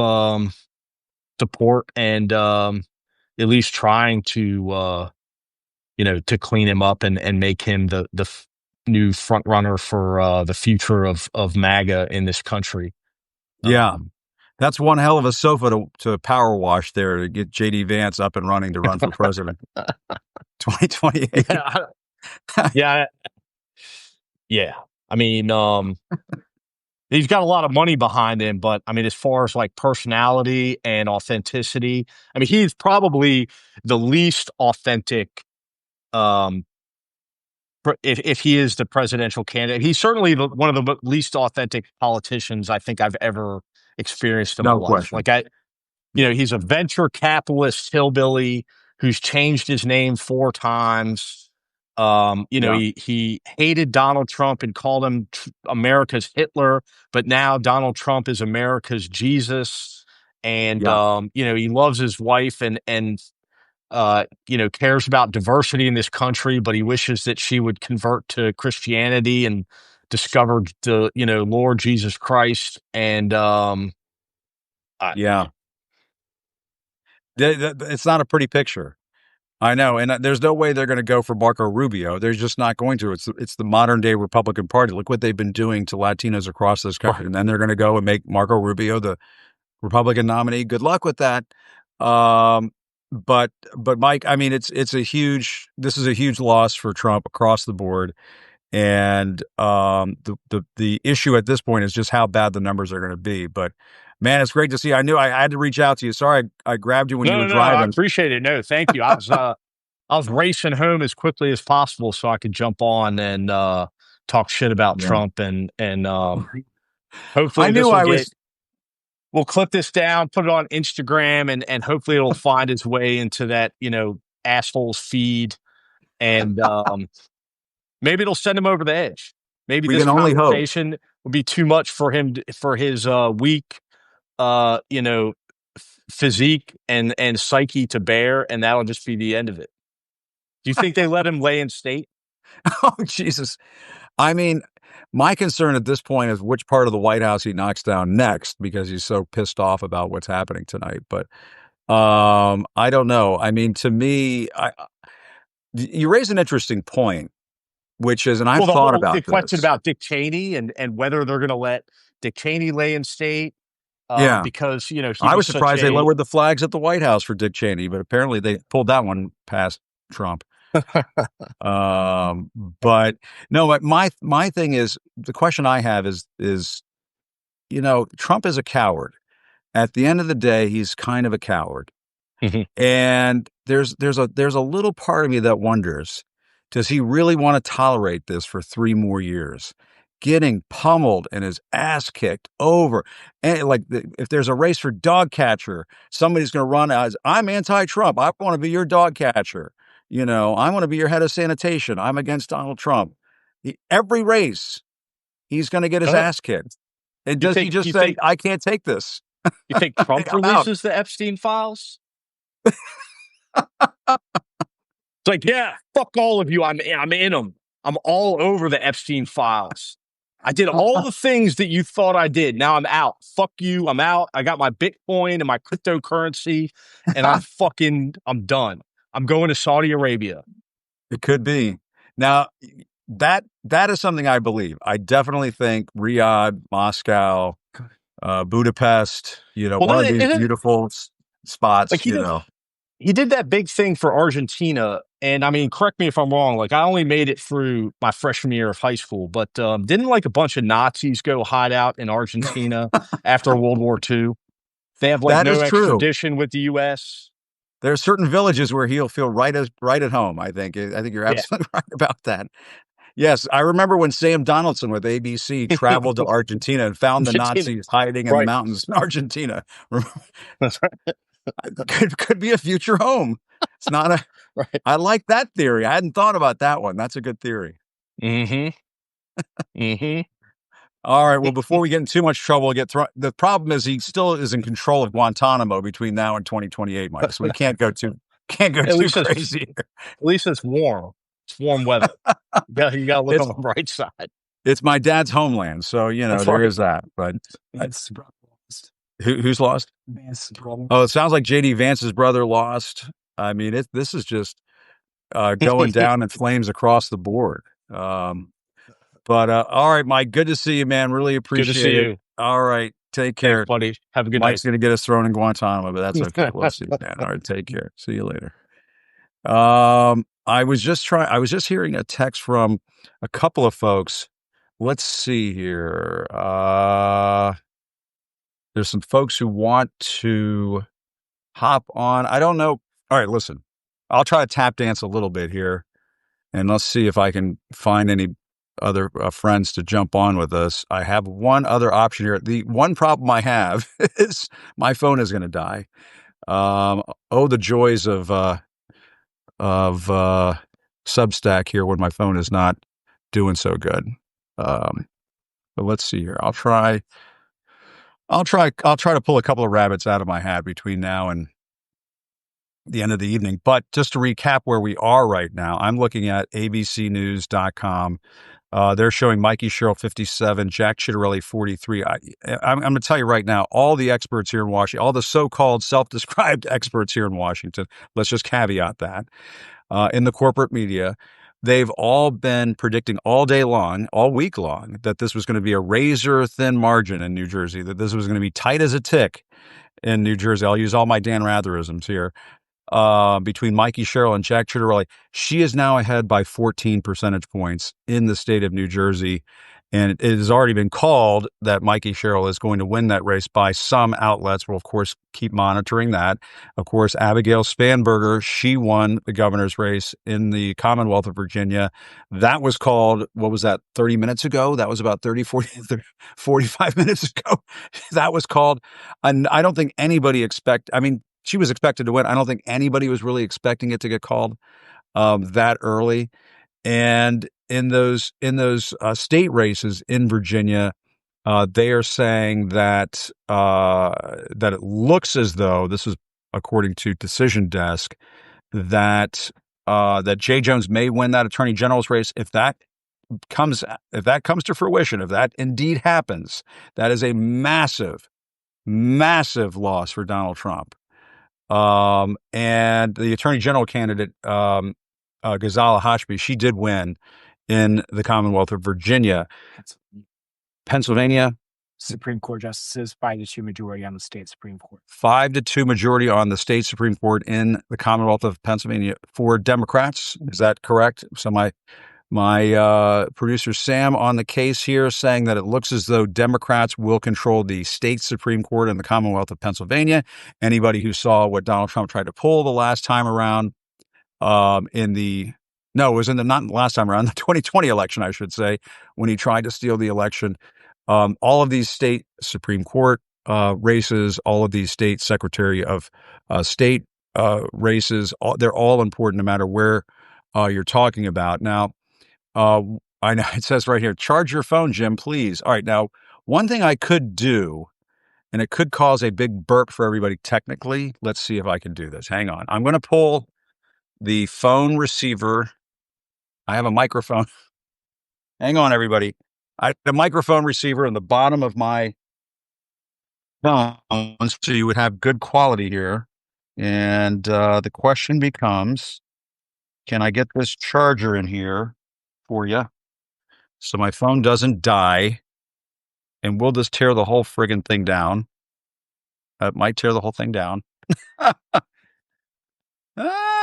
support and at least trying to to clean him up and make him the new front runner for the future of MAGA in this country. Yeah. That's one hell of a sofa to power wash there to get JD Vance up and running to run for president. 2028. Yeah. I mean, he's got a lot of money behind him, but I mean, as far as like personality and authenticity, I mean, he's probably the least authentic. If he is the presidential candidate, he's certainly one of the least authentic politicians I think I've ever experienced in my life. Like he's a venture capitalist hillbilly who's changed his name 4 times. He hated Donald Trump and called him America's Hitler, but now Donald Trump is America's Jesus. And he loves his wife and cares about diversity in this country, but he wishes that she would convert to Christianity and discover the, Lord Jesus Christ. And, it's not a pretty picture. I know. And there's no way they're going to go for Marco Rubio. They're just not going to. It's the modern day Republican Party. Look what they've been doing to Latinos across this country. And then they're going to go and make Marco Rubio the Republican nominee. Good luck with that. But Mike, I mean, this is a huge loss for Trump across the board. And the issue at this point is just how bad the numbers are going to be. But man, it's great to see. I knew I had to reach out to you. Sorry, I grabbed you when you were driving. I appreciate it. No, thank you. I was racing home as quickly as possible so I could jump on and talk shit about Trump and hopefully we'll clip this down, put it on Instagram, and hopefully it'll find its way into that, asshole's feed. And maybe it'll send him over the edge. Maybe this conversation will be too much for him, for his weak, physique and psyche to bear, and that'll just be the end of it. Do you think they let him lay in state? Oh, Jesus. I mean, my concern at this point is which part of the White House he knocks down next, because he's so pissed off about what's happening tonight. But I don't know. I mean, to me, you raise an interesting point, which is, and I've thought about the question about Dick Cheney and whether they're going to let Dick Cheney lay in state. Because, I was surprised they lowered the flags at the White House for Dick Cheney, but apparently they pulled that one past Trump. But no, my thing is, the question I have is, Trump is a coward. At the end of the day, he's kind of a coward. Mm-hmm. And there's a little part of me that wonders, does he really want to tolerate this for 3 more years? Getting pummeled and his ass kicked over. And if there's a race for dog catcher, somebody's going to run as, I'm anti-Trump. I want to be your dog catcher. I want to be your head of sanitation. I'm against Donald Trump. Every race, he's going to get his ass kicked. And does he just say, I can't take this? You think Trump releases the Epstein files? It's like, yeah, fuck all of you. I'm in them. I'm all over the Epstein files. I did all the things that you thought I did. Now I'm out. Fuck you. I'm out. I got my Bitcoin and my cryptocurrency, and I'm done. I'm going to Saudi Arabia. It could be. Now, that is something I believe. I definitely think Riyadh, Moscow, Budapest, one of these beautiful spots, He did that big thing for Argentina. And I mean, correct me if I'm wrong. I only made it through my freshman year of high school, but didn't a bunch of Nazis go hide out in Argentina after World War II? They have no extradition with the U.S. There are certain villages where he'll feel right at home. I think you're absolutely right about that. Yes, I remember when Sam Donaldson with ABC traveled to Argentina and found the Nazis hiding in the mountains in Argentina. That's right. Could be a future home. It's not a. Right. I like that theory. I hadn't thought about that one. That's a good theory. Mm-hmm. Mm-hmm. All right. Well, before we get in too much trouble, the problem is he still is in control of Guantanamo between now and 2028, Mike. So we can't go too At least it's crazy here. At least it's warm. It's warm weather. You got to look It's- on the bright side. It's my dad's homeland, so That's there right. is that. But Vance's brother lost. who's lost? Vance's brother. Oh, it sounds like JD Vance's brother lost. I mean, this is just going down in flames across the board. But all right, Mike, good to see you, man. Really appreciate see it. you. All right, take care. Thanks, buddy. Have a good Mike's night. going to get us thrown in Guantanamo, but that's okay. We'll see, man. All right, take care. See you later. I was just hearing a text from a couple of folks. Let's see here. There's some folks who want to hop on. I don't know. All right, listen. I'll try to tap dance a little bit here, and let's see if I can find any other friends to jump on with us. I have one other option here. The one problem I have is my phone is going to die. The joys of Substack here when my phone is not doing so good. But let's see here. I'll try to pull a couple of rabbits out of my hat between now and the end of the evening. But just to recap where we are right now, I'm looking at abcnews.com. They're showing Mikey Sherrill 57, Jack Ciattarelli 43. I'm going to tell you right now, all the experts here in Washington, all the so-called self-described experts here in Washington, let's just caveat that, in the corporate media, they've all been predicting all day long, all week long, that this was going to be a razor-thin margin in New Jersey, that this was going to be tight as a tick in New Jersey. I'll use all my Dan Ratherisms here. Between Mikey Sherrill and Jack Ciattarelli, she is now ahead by 14 percentage points in the state of New Jersey. And it has already been called that Mikey Sherrill is going to win that race by some outlets. We'll, of course, keep monitoring that. Of course, Abigail Spanberger, she won the governor's race in the Commonwealth of Virginia. That was called, what was that, 30 minutes ago? That was about 45 minutes ago. That was called. And I don't think anybody she was expected to win. I don't think anybody was really expecting it to get called that early. And in those state races in Virginia, they are saying that it looks as though, this is according to Decision Desk, that Jay Jones may win that attorney general's race. If that comes to fruition, if that indeed happens, that is a massive, massive loss for Donald Trump. And the attorney general candidate, Ghazala Hashmi, she did win in the Commonwealth of Virginia. Pennsylvania, Supreme Court justices, 5-2 majority on the state Supreme Court. 5-2 majority on the state Supreme Court in the Commonwealth of Pennsylvania for Democrats. Is that correct? So my producer Sam on the case here saying that it looks as though Democrats will control the state Supreme Court in the Commonwealth of Pennsylvania. Anybody who saw what Donald Trump tried to pull the last time around not the last time around, the 2020 election, I should say, when he tried to steal the election. All of these state Supreme Court races, all of these state Secretary of State races, they're all important no matter where you're talking about. Now, I know it says right here, charge your phone, Jim, please. All right. Now, one thing I could do, and it could cause a big burp for everybody technically. Let's see if I can do this. Hang on. I'm going to pull the phone receiver. I have a microphone. Hang on, everybody. I have a microphone receiver in the bottom of my phone, so you would have good quality here. And the question becomes, can I get this charger in here for you so my phone doesn't die? And will this tear the whole friggin' thing down? It might tear the whole thing down.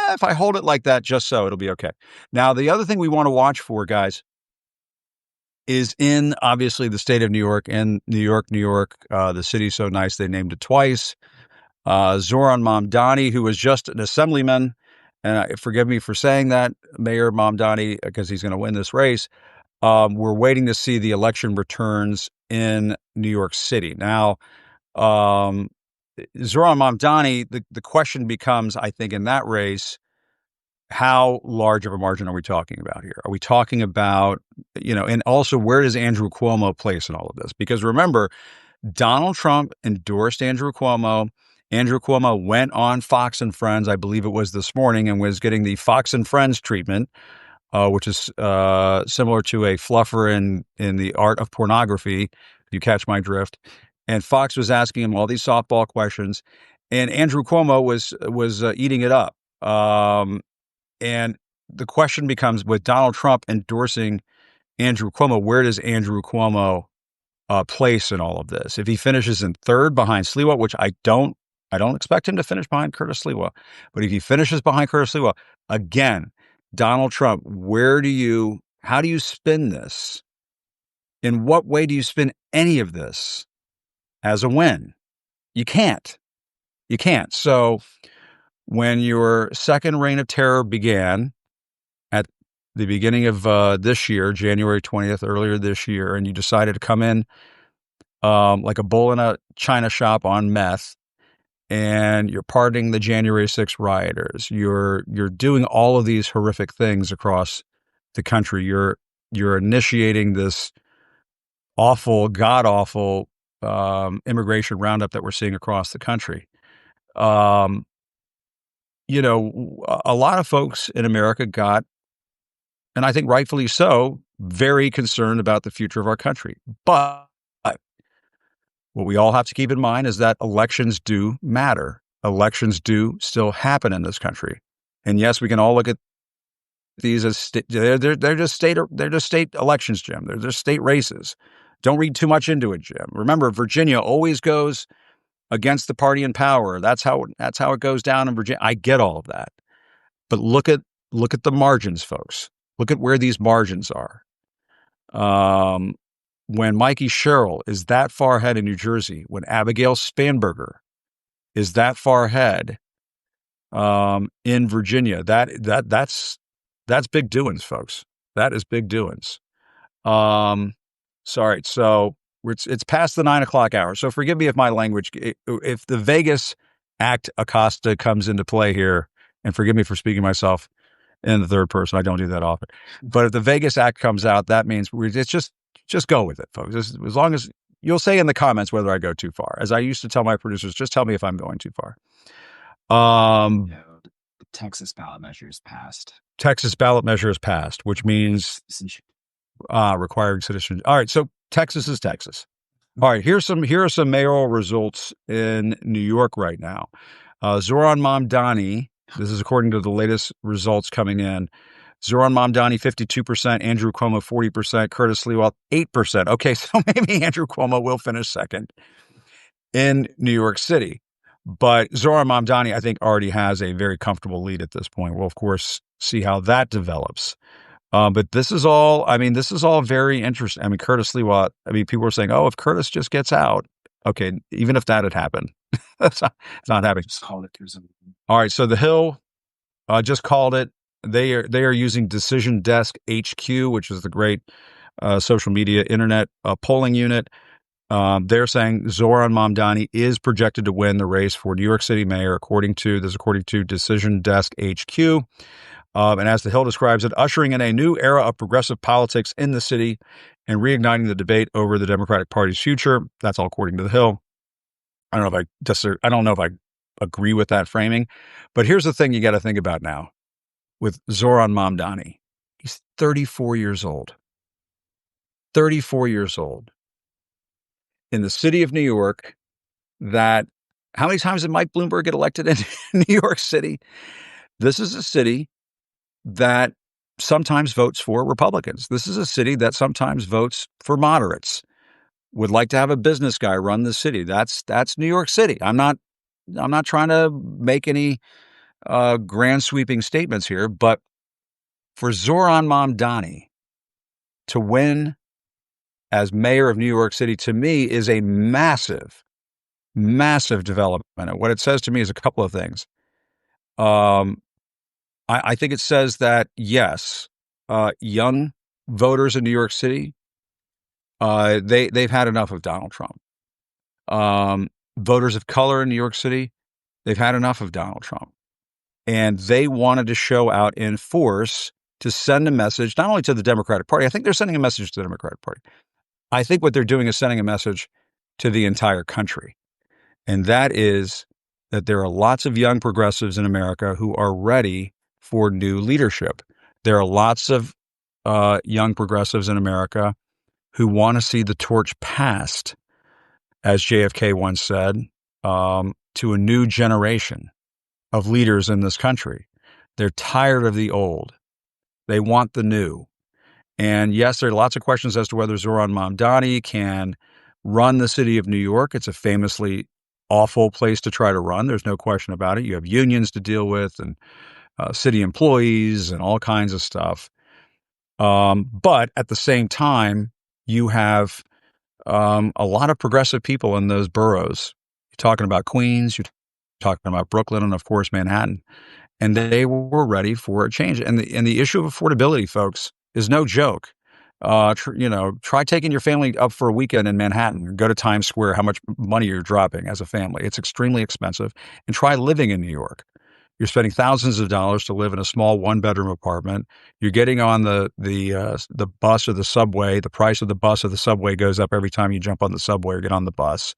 If I hold it like that, just so, it'll be okay. Now, the other thing we want to watch for, guys, is in, obviously, the state of New York. And New York, the city's so nice they named it twice. Zoran Mamdani, who was just an assemblyman, and forgive me for saying that, Mayor Mamdani, because he's going to win this race. We're waiting to see the election returns in New York City. Now, Zoran Mamdani, the question becomes, I think, in that race, how large of a margin are we talking about here? Are we talking about, and also where does Andrew Cuomo place in all of this? Because remember, Donald Trump endorsed Andrew Cuomo. Andrew Cuomo went on Fox and Friends, I believe it was this morning, and was getting the Fox and Friends treatment, which is similar to a fluffer in the art of pornography. If you catch my drift. And Fox was asking him all these softball questions, and Andrew Cuomo was eating it up. And the question becomes, with Donald Trump endorsing Andrew Cuomo, where does Andrew Cuomo place in all of this? If he finishes in third behind Sliwa, which I don't expect him to finish behind Curtis Sliwa, but if he finishes behind Curtis Sliwa, again, Donald Trump, how do you spin this? In what way do you spin any of this as a win? You can't. So when your second reign of terror began at the beginning of this year, January 20th, earlier this year, and you decided to come in like a bull in a china shop on meth, and you're pardoning the January 6th rioters. You're doing all of these horrific things across the country. You're initiating this awful, god-awful immigration roundup that we're seeing across the country. A lot of folks in America got, and I think rightfully so, very concerned about the future of our country. But what we all have to keep in mind is that elections do matter. Elections do still happen in this country. And yes, we can all look at these as they're just state elections, Jim. They're just state races. Don't read too much into it, Jim. Remember, Virginia always goes against the party in power. That's how it goes down in Virginia. I get all of that. But look at the margins, folks. Look at where these margins are. When Mikey Sherrill is that far ahead in New Jersey, when Abigail Spanberger is that far ahead in Virginia, that's big doings, folks. That is big doings. Sorry, so it's past the 9 o'clock hour. So forgive me if my language, if the Vegas act Acosta comes into play here, and forgive me for speaking myself in the third person. I don't do that often. But if the Vegas act comes out, that means it's just go with it, folks. As long as you'll say in the comments whether I go too far. As I used to tell my producers, just tell me if I'm going too far. The Texas ballot measure is passed. Texas ballot measure is passed, which means requiring citizenship. All right, so Texas is Texas. All right, here are some mayoral results in New York right now. Zohran Mamdani, this is according to the latest results coming in. Zohran Mamdani, 52%, Andrew Cuomo, 40%, Curtis Sliwa, 8%. Okay, so maybe Andrew Cuomo will finish second in New York City. But Zohran Mamdani, I think, already has a very comfortable lead at this point. We'll, of course, see how that develops. But this is all very interesting. I mean, Curtis Sliwa, people are saying, oh, if Curtis just gets out, okay, even if that had happened, it's not happening. Just called it through some. All right, so the Hill just called it. They are using Decision Desk HQ, which is the great social media internet polling unit. They're saying Zohran Mamdani is projected to win the race for New York City mayor, according to Decision Desk HQ. And as the Hill describes it, ushering in a new era of progressive politics in the city and reigniting the debate over the Democratic Party's future. That's all according to the Hill. I don't know if I agree with that framing, but here's the thing you got to think about now with Zohran Mamdani. He's 34 years old. 34 years old. In the city of New York, how many times did Mike Bloomberg get elected in New York City? This is a city that sometimes votes for Republicans. This is a city that sometimes votes for moderates. Would like to have a business guy run the city. That's New York City. I'm not trying to make any grand sweeping statements here, but for Zohran Mamdani to win as mayor of New York City, to me, is a massive, massive development. And what it says to me is a couple of things. I think it says that, yes, young voters in New York City, they've had enough of Donald Trump. Voters of color in New York City, they've had enough of Donald Trump. And they wanted to show out in force to send a message, not only to the Democratic Party. I think they're sending a message to the Democratic Party. I think what they're doing is sending a message to the entire country. And that is that there are lots of young progressives in America who are ready for new leadership. There are lots of young progressives in America who want to see the torch passed, as JFK once said, to a new generation of leaders in this country. They're tired of the old. They want the new. And yes, there are lots of questions as to whether Zohran Mamdani can run the city of New York. It's a famously awful place to try to run. There's no question about it. You have unions to deal with and city employees and all kinds of stuff. But at the same time, you have a lot of progressive people in those boroughs. You're talking about Queens, you're talking about Brooklyn, and of course, Manhattan. And they were ready for a change. And the issue of affordability, folks, is no joke. Try taking your family up for a weekend in Manhattan. Go to Times Square, how much money you're dropping as a family. It's extremely expensive. And try living in New York. You're spending thousands of dollars to live in a small one-bedroom apartment. You're getting on the bus or the subway. The price of the bus or the subway goes up every time you jump on the subway or get on the bus.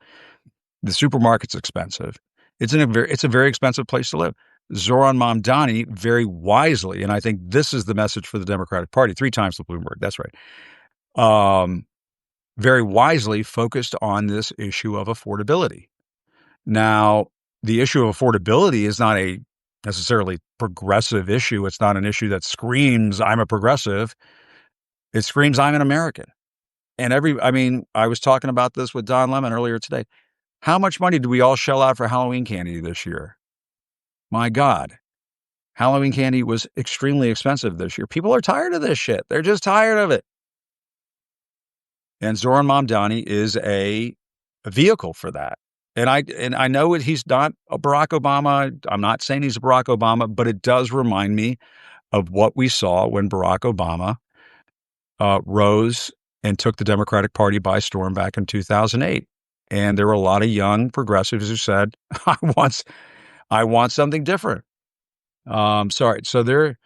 The supermarket's expensive. It's a very expensive place to live. Zohran Mamdani very wisely, and I think this is the message for the Democratic Party, 3 times the Bloomberg, that's right, very wisely focused on this issue of affordability. Now, the issue of affordability is not a necessarily progressive issue. It's not an issue that screams, I'm a progressive. It screams, I'm an American. And I was talking about this with Don Lemon earlier today. How much money do we all shell out for Halloween candy this year? My God, Halloween candy was extremely expensive this year. People are tired of this shit. They're just tired of it. And Zohran Mamdani is a vehicle for that. And I know he's not a Barack Obama. I'm not saying he's a Barack Obama, but it does remind me of what we saw when Barack Obama rose and took the Democratic Party by storm back in 2008. And there were a lot of young progressives who said, I want something different. Sorry. So there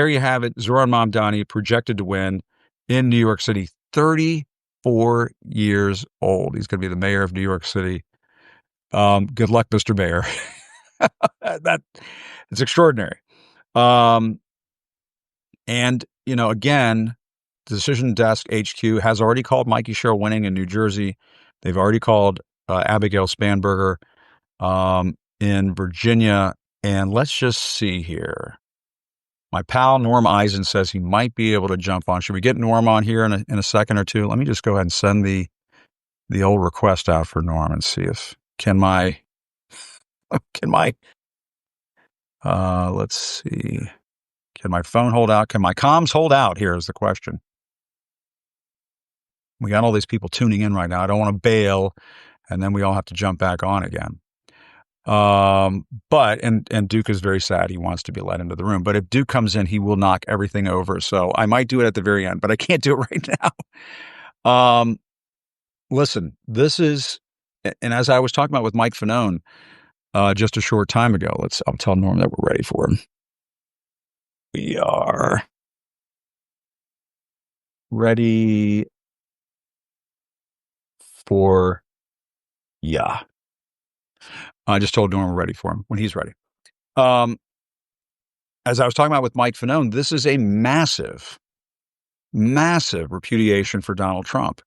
you have it. Zohran Mamdani projected to win in New York City, 34 years old. He's going to be the mayor of New York City. Good luck, Mr. Mayor. It's extraordinary. And, again, the Decision Desk HQ has already called Mikey Sherrill winning in New Jersey. They've already called Abigail Spanberger in Virginia. And let's just see here. My pal Norm Eisen says he might be able to jump on. Should we get Norm on here in a second or two? Let me just go ahead and send the old request out for Norm and see if let's see. Can my phone hold out? Can my comms hold out? Here is the question. We got all these people tuning in right now. I don't want to bail and then we all have to jump back on again. But Duke is very sad. He wants to be let into the room. But if Duke comes in, he will knock everything over. So I might do it at the very end, but I can't do it right now. Listen, this is, and as I was talking about with Mike Fanone just a short time ago, I'll tell Norm that we're ready for him. We are ready for, yeah. I just told Norm we're ready for him when he's ready. As I was talking about with Mike Fanone, this is a massive, massive repudiation for Donald Trump.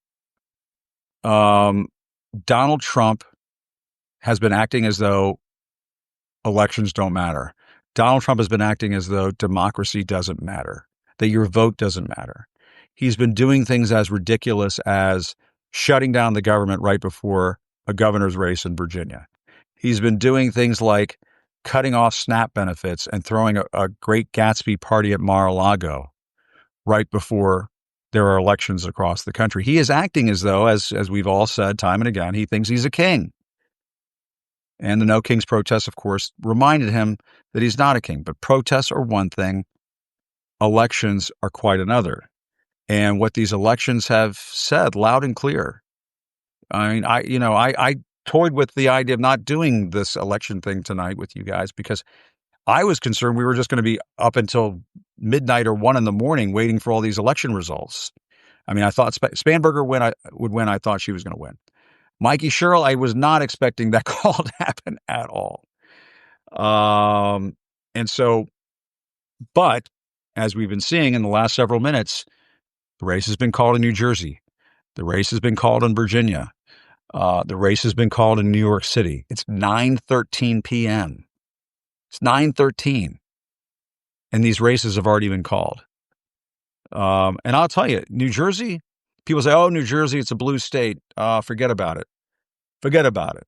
Donald Trump has been acting as though elections don't matter. Donald Trump has been acting as though democracy doesn't matter, that your vote doesn't matter. He's been doing things as ridiculous as shutting down the government right before a governor's race in Virginia. He's been doing things like cutting off SNAP benefits and throwing a Great Gatsby party at Mar-a-Lago right before there are elections across the country. He is acting as though, as we've all said time and again, he thinks he's a king. And the No Kings protests, of course, reminded him that he's not a king. But protests are one thing. Elections are quite another. And what these elections have said loud and clear. I mean, I toyed with the idea of not doing this election thing tonight with you guys because I was concerned we were just going to be up until midnight or 1 a.m. waiting for all these election results. I mean, I thought Spanberger would win. I thought she was going to win. Mikey Sherrill, I was not expecting that call to happen at all. And so, but as we've been seeing in the last several minutes, the race has been called in New Jersey. The race has been called in Virginia. The race has been called in New York City. It's 9:13 p.m. It's 9:13. And these races have already been called. And I'll tell you, New Jersey, people say, oh, New Jersey, it's a blue state. Forget about it. Forget about it.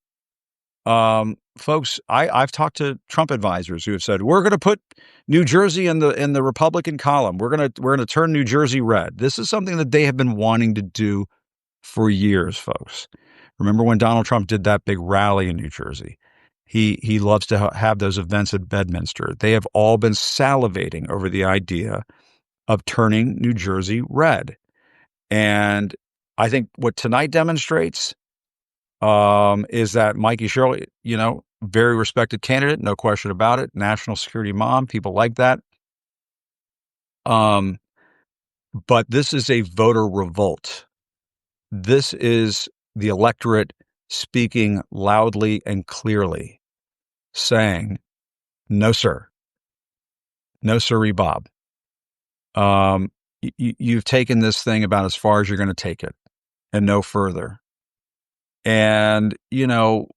Folks, I've talked to Trump advisors who have said, we're going to put New Jersey in the Republican column. We're going to turn New Jersey red. This is something that they have been wanting to do for years, folks. Remember when Donald Trump did that big rally in New Jersey? He loves to have those events at Bedminster. They have all been salivating over the idea of turning New Jersey red. And I think what tonight demonstrates is that Mikey Sherrill, very respected candidate, no question about it. National security mom, people like that. But this is a voter revolt. This is the electorate speaking loudly and clearly, saying, no, sir. No, sirree, Bob. You've taken this thing about as far as you're going to take it and no further. And,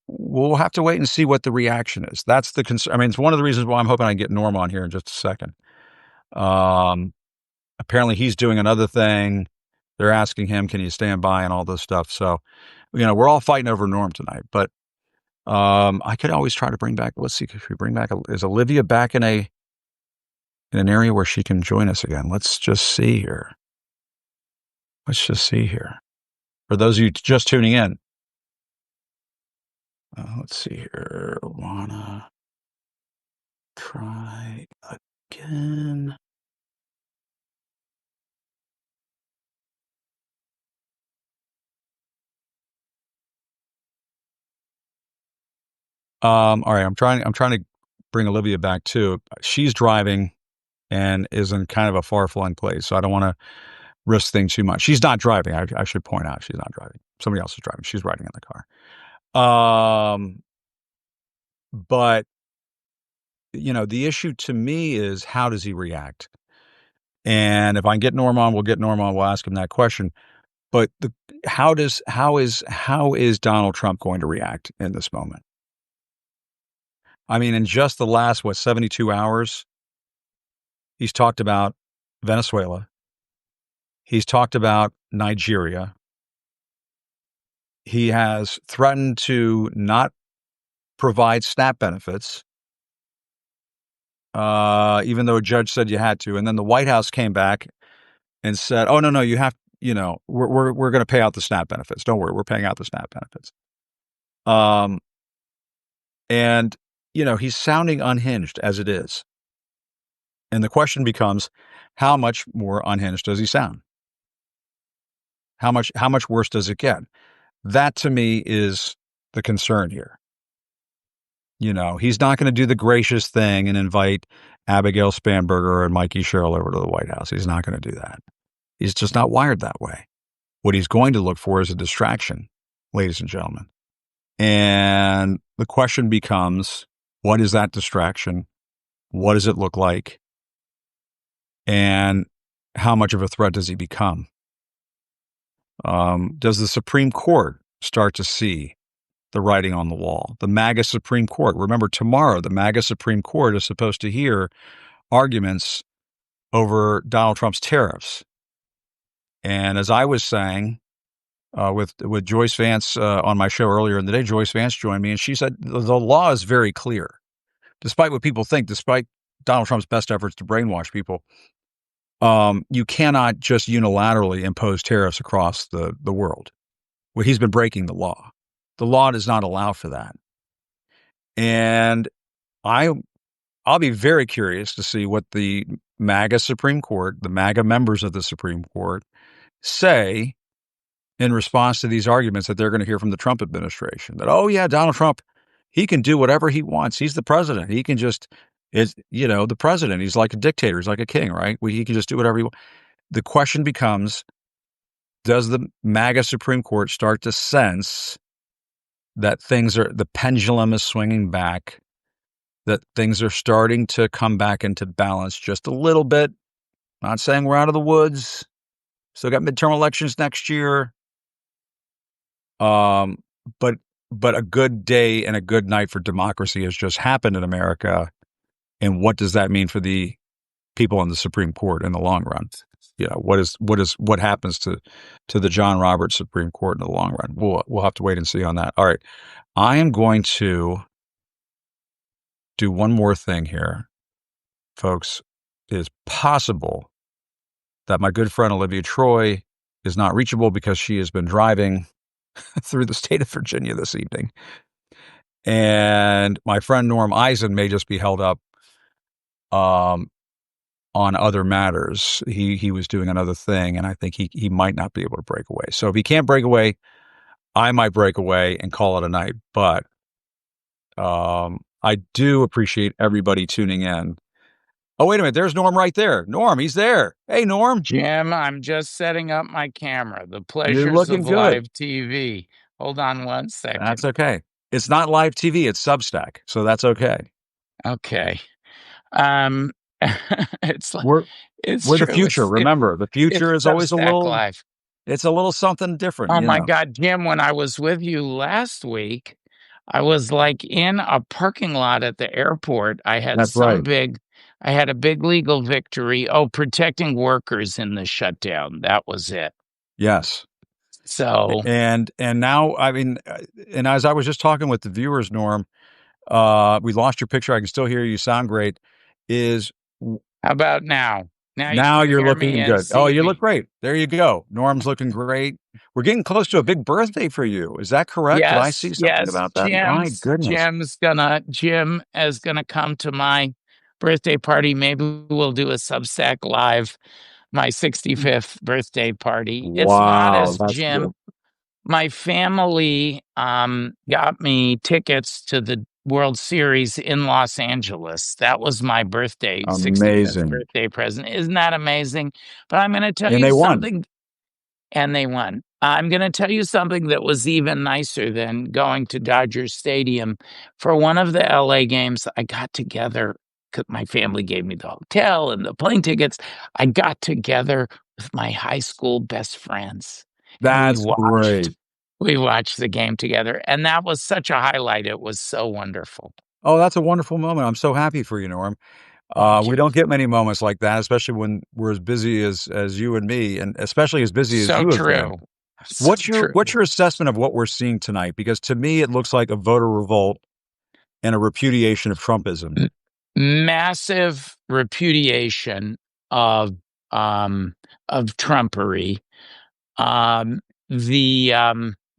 we'll have to wait and see what the reaction is. That's the concern. I mean, it's one of the reasons why I'm hoping I get Norm on here in just a second. Apparently he's doing another thing. They're asking him, can you stand by and all this stuff. So, we're all fighting over Norm tonight, but, I could always try to bring back, let's see, if we bring back, is Olivia back in an area where she can join us again? Let's just see here. For those of you just tuning in, let's see here. Wanna try again? All right. I'm trying to bring Olivia back too. She's driving and is in kind of a far-flung place, so I don't want to risk things too much. She's not driving. I should point out she's not driving. Somebody else is driving. She's riding in the car. But the issue to me is, how does he react? And if I can get Norm on, we'll get Norm on. We'll ask him that question. But how is Donald Trump going to react in this moment? I mean, in just the last 72 hours, he's talked about Venezuela. He's talked about Nigeria. He has threatened to not provide SNAP benefits, even though a judge said you had to. And then the White House came back and said, oh, no, you have, we're going to pay out the SNAP benefits. Don't worry, we're paying out the SNAP benefits. And, he's sounding unhinged as it is. And the question becomes, how much more unhinged does he sound? How much worse does it get? That to me is the concern here. He's not going to do the gracious thing and invite Abigail Spanberger and Mikey Sherrill over to the White House. He's not going to do that. He's just not wired that way. What he's going to look for is a distraction, ladies and gentlemen. And the question becomes, what is that distraction? What does it look like? And how much of a threat does he become? Does the Supreme Court start to see the writing on the wall? The MAGA Supreme Court. Remember, tomorrow, the MAGA Supreme Court is supposed to hear arguments over Donald Trump's tariffs. And as I was saying with Joyce Vance on my show earlier in the day, Joyce Vance joined me, and she said the law is very clear. Despite what people think, despite Donald Trump's best efforts to brainwash people, you cannot just unilaterally impose tariffs across the world. Well, he's been breaking the law. The law does not allow for that. And I'll be very curious to see what the MAGA Supreme Court, the MAGA members of the Supreme Court, say in response to these arguments that they're going to hear from the Trump administration. That, oh yeah, Donald Trump, he can do whatever he wants. He's the president. He can just Is, the president, he's like a dictator, he's like a king, right? He can just do whatever he wants. The question becomes, does the MAGA Supreme Court start to sense that the pendulum is swinging back, that things are starting to come back into balance just a little bit? Not saying we're out of the woods. Still got midterm elections next year. But a good day and a good night for democracy has just happened in America. And what does that mean for the people on the Supreme Court in the long run? What happens to the John Roberts Supreme Court in the long run? We'll have to wait and see on that. All right. I am going to do one more thing here, folks. It is possible that my good friend Olivia Troye is not reachable because she has been driving through the state of Virginia this evening. And my friend Norm Eisen may just be held up on other matters. He was doing another thing, and I think he might not be able to break away. So if he can't break away, I might break away and call it a night. But I do appreciate everybody tuning in. Oh, wait a minute. There's Norm right there. Norm, he's there. Hey, Norm. Jim, I'm just setting up my camera. The You're pleasures looking of good. live TV. Hold on one second. That's okay. It's not live TV. It's Substack. So that's okay. Okay. It's like, We're true. the future. Remember, the future is always a Substack little, live. it's a little something different. Oh my God, Jim, when I was with you last week, I was like in a parking lot at the airport. I had That's right. I had a big legal victory. Oh, protecting workers in the shutdown. That was it. Yes. So, and now, I mean, and as I was just talking with the viewers, Norm, we lost your picture. I can still hear you. Sound great. how about now? Now you you're can hear me looking and good. Oh, see you me. look great. There you go. Norm's looking great. We're getting close to a big birthday for you. Is that correct? Did I see something about that? My goodness. Jim is gonna come to my birthday party. Maybe we'll do a Substack live, my 65th birthday party. It's Wow, modest, that's Jim. cool. My family got me tickets to the World Series in Los Angeles. That was my birthday, 65th Amazing. birthday present. Isn't that amazing? But I'm going to tell And you they won. something. And they won. I'm going to tell you something that was even nicer than going to Dodger Stadium. For one of the LA games, I got together, because my family gave me the hotel and the plane tickets. I got together with my high school best friends. That's great. We watched the game together, and that was such a highlight. It was so wonderful. Oh, that's a wonderful moment. I'm so happy for you, Norm. We don't get many moments like that, especially when we're as busy as you and me, and especially as busy as you have been. What's your assessment of what we're seeing tonight? Because to me, it looks like a voter revolt and a repudiation of Trumpism. Massive repudiation of Trumpery.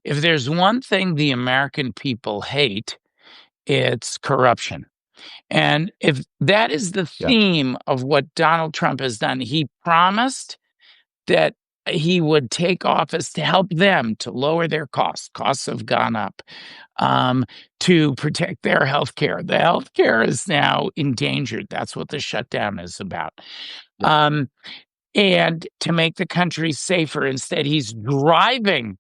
If there's one thing the American people hate, it's corruption. And if that is the theme of what Donald Trump has done, he promised that he would take office to help them to lower their costs. Costs have gone up, to protect their health care. The health care is now endangered. That's what the shutdown is about. And to make the country safer. Instead, he's driving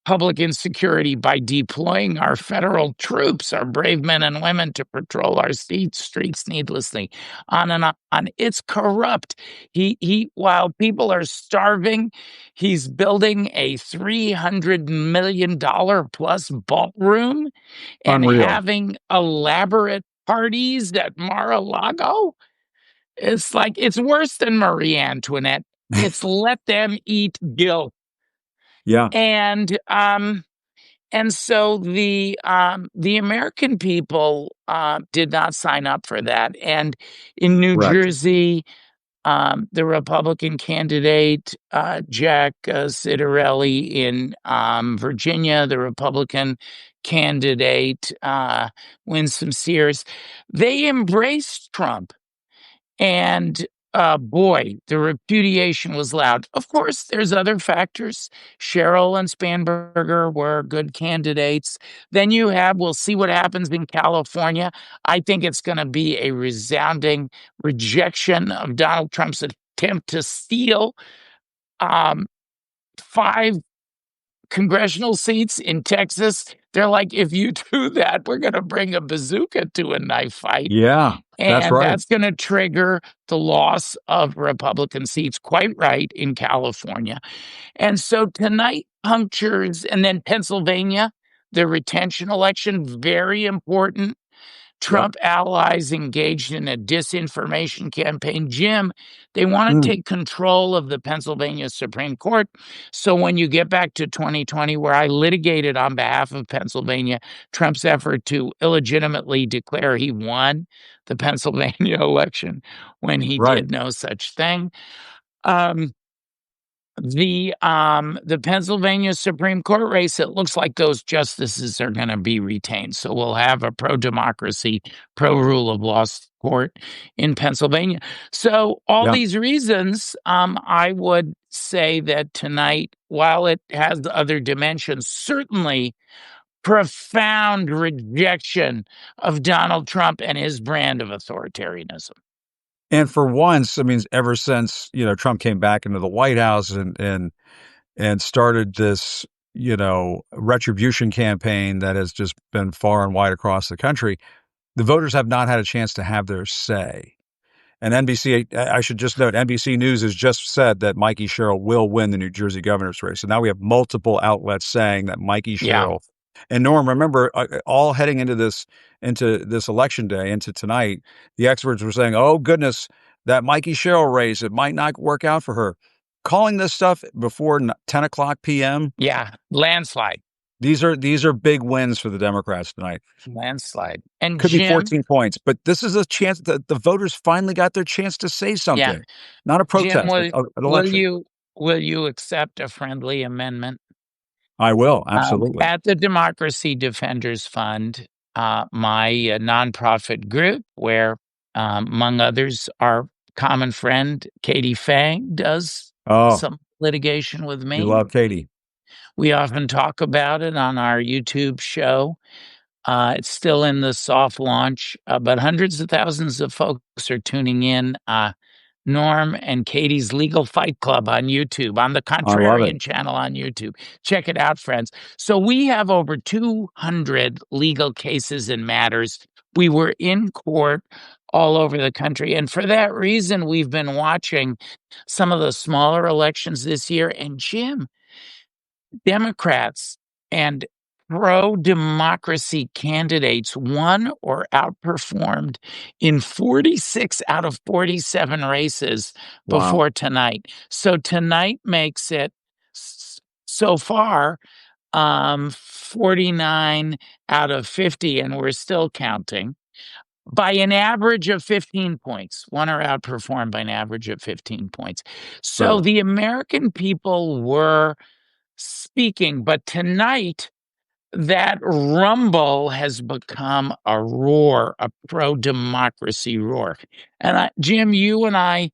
public insecurity by deploying our federal troops, our brave men and women, to patrol our streets needlessly. On and on. It's corrupt. He while people are starving, he's building a $300 million plus ballroom and having elaborate parties at Mar-a-Lago. It's like, it's worse than Marie Antoinette. It's let them eat guilt. Yeah. And so the American people did not sign up for that. And in New Jersey, the Republican candidate, Jack Citarelli, in Virginia, the Republican candidate, Winsome Sears, they embraced Trump. And boy, the repudiation was loud. Of course, there's other factors. Sherrill and Spanberger were good candidates. Then we'll see what happens in California. I think it's going to be a resounding rejection of Donald Trump's attempt to steal 5 congressional seats in Texas. They're like, if you do that, we're going to bring a bazooka to a knife fight. Yeah, that's And right. that's going to trigger the loss of Republican seats, quite right, in California. And so tonight punctures, and then Pennsylvania, the retention election, very important. Trump allies engaged in a disinformation campaign. Jim, they want to take control of the Pennsylvania Supreme Court. So when you get back to 2020, where I litigated on behalf of Pennsylvania Trump's effort to illegitimately declare he won the Pennsylvania election when he did no such thing. The Pennsylvania Supreme Court race, it looks like those justices are going to be retained. So we'll have a pro-democracy, pro-rule of law court in Pennsylvania. So all these reasons, I would say that tonight, while it has other dimensions, certainly profound rejection of Donald Trump and his brand of authoritarianism. And for once, I mean, ever since, Trump came back into the White House and started this, retribution campaign that has just been far and wide across the country, the voters have not had a chance to have their say. And NBC, I should just note, NBC News has just said that Mikey Sherrill will win the New Jersey governor's race. So now we have multiple outlets saying that Mikey Sherrill. And Norm, remember, all heading into this election day, into tonight, the experts were saying, "Oh goodness, that Mikey Sherrill race, it might not work out for her." Calling this stuff before 10:00 p.m. Yeah, landslide. These are big wins for the Democrats tonight. Landslide. And could be Jim, 14 points, but this is a chance that the voters finally got their chance to say something, not a protest. Jim, an election. will you accept a friendly amendment? I will, absolutely. At the Democracy Defenders Fund, my nonprofit group, where, among others, our common friend, Katie Fang, does some litigation with me. You love Katie. We often talk about it on our YouTube show. It's still in the soft launch, but hundreds of thousands of folks are tuning in. Norm and Katie's Legal Fight Club on YouTube, on the Contrarian channel on YouTube. Check it out, friends. So we have over 200 legal cases and matters. We were in court all over the country. And for that reason, we've been watching some of the smaller elections this year. And Jim, Democrats and pro-democracy candidates won or outperformed in 46 out of 47 races before tonight. So tonight makes it so far 49 out of 50, and we're still counting, by an average of 15 points. Won or outperformed by an average of 15 points. So the American people were speaking, but tonight that rumble has become a roar, a pro-democracy roar. And Jim, you and I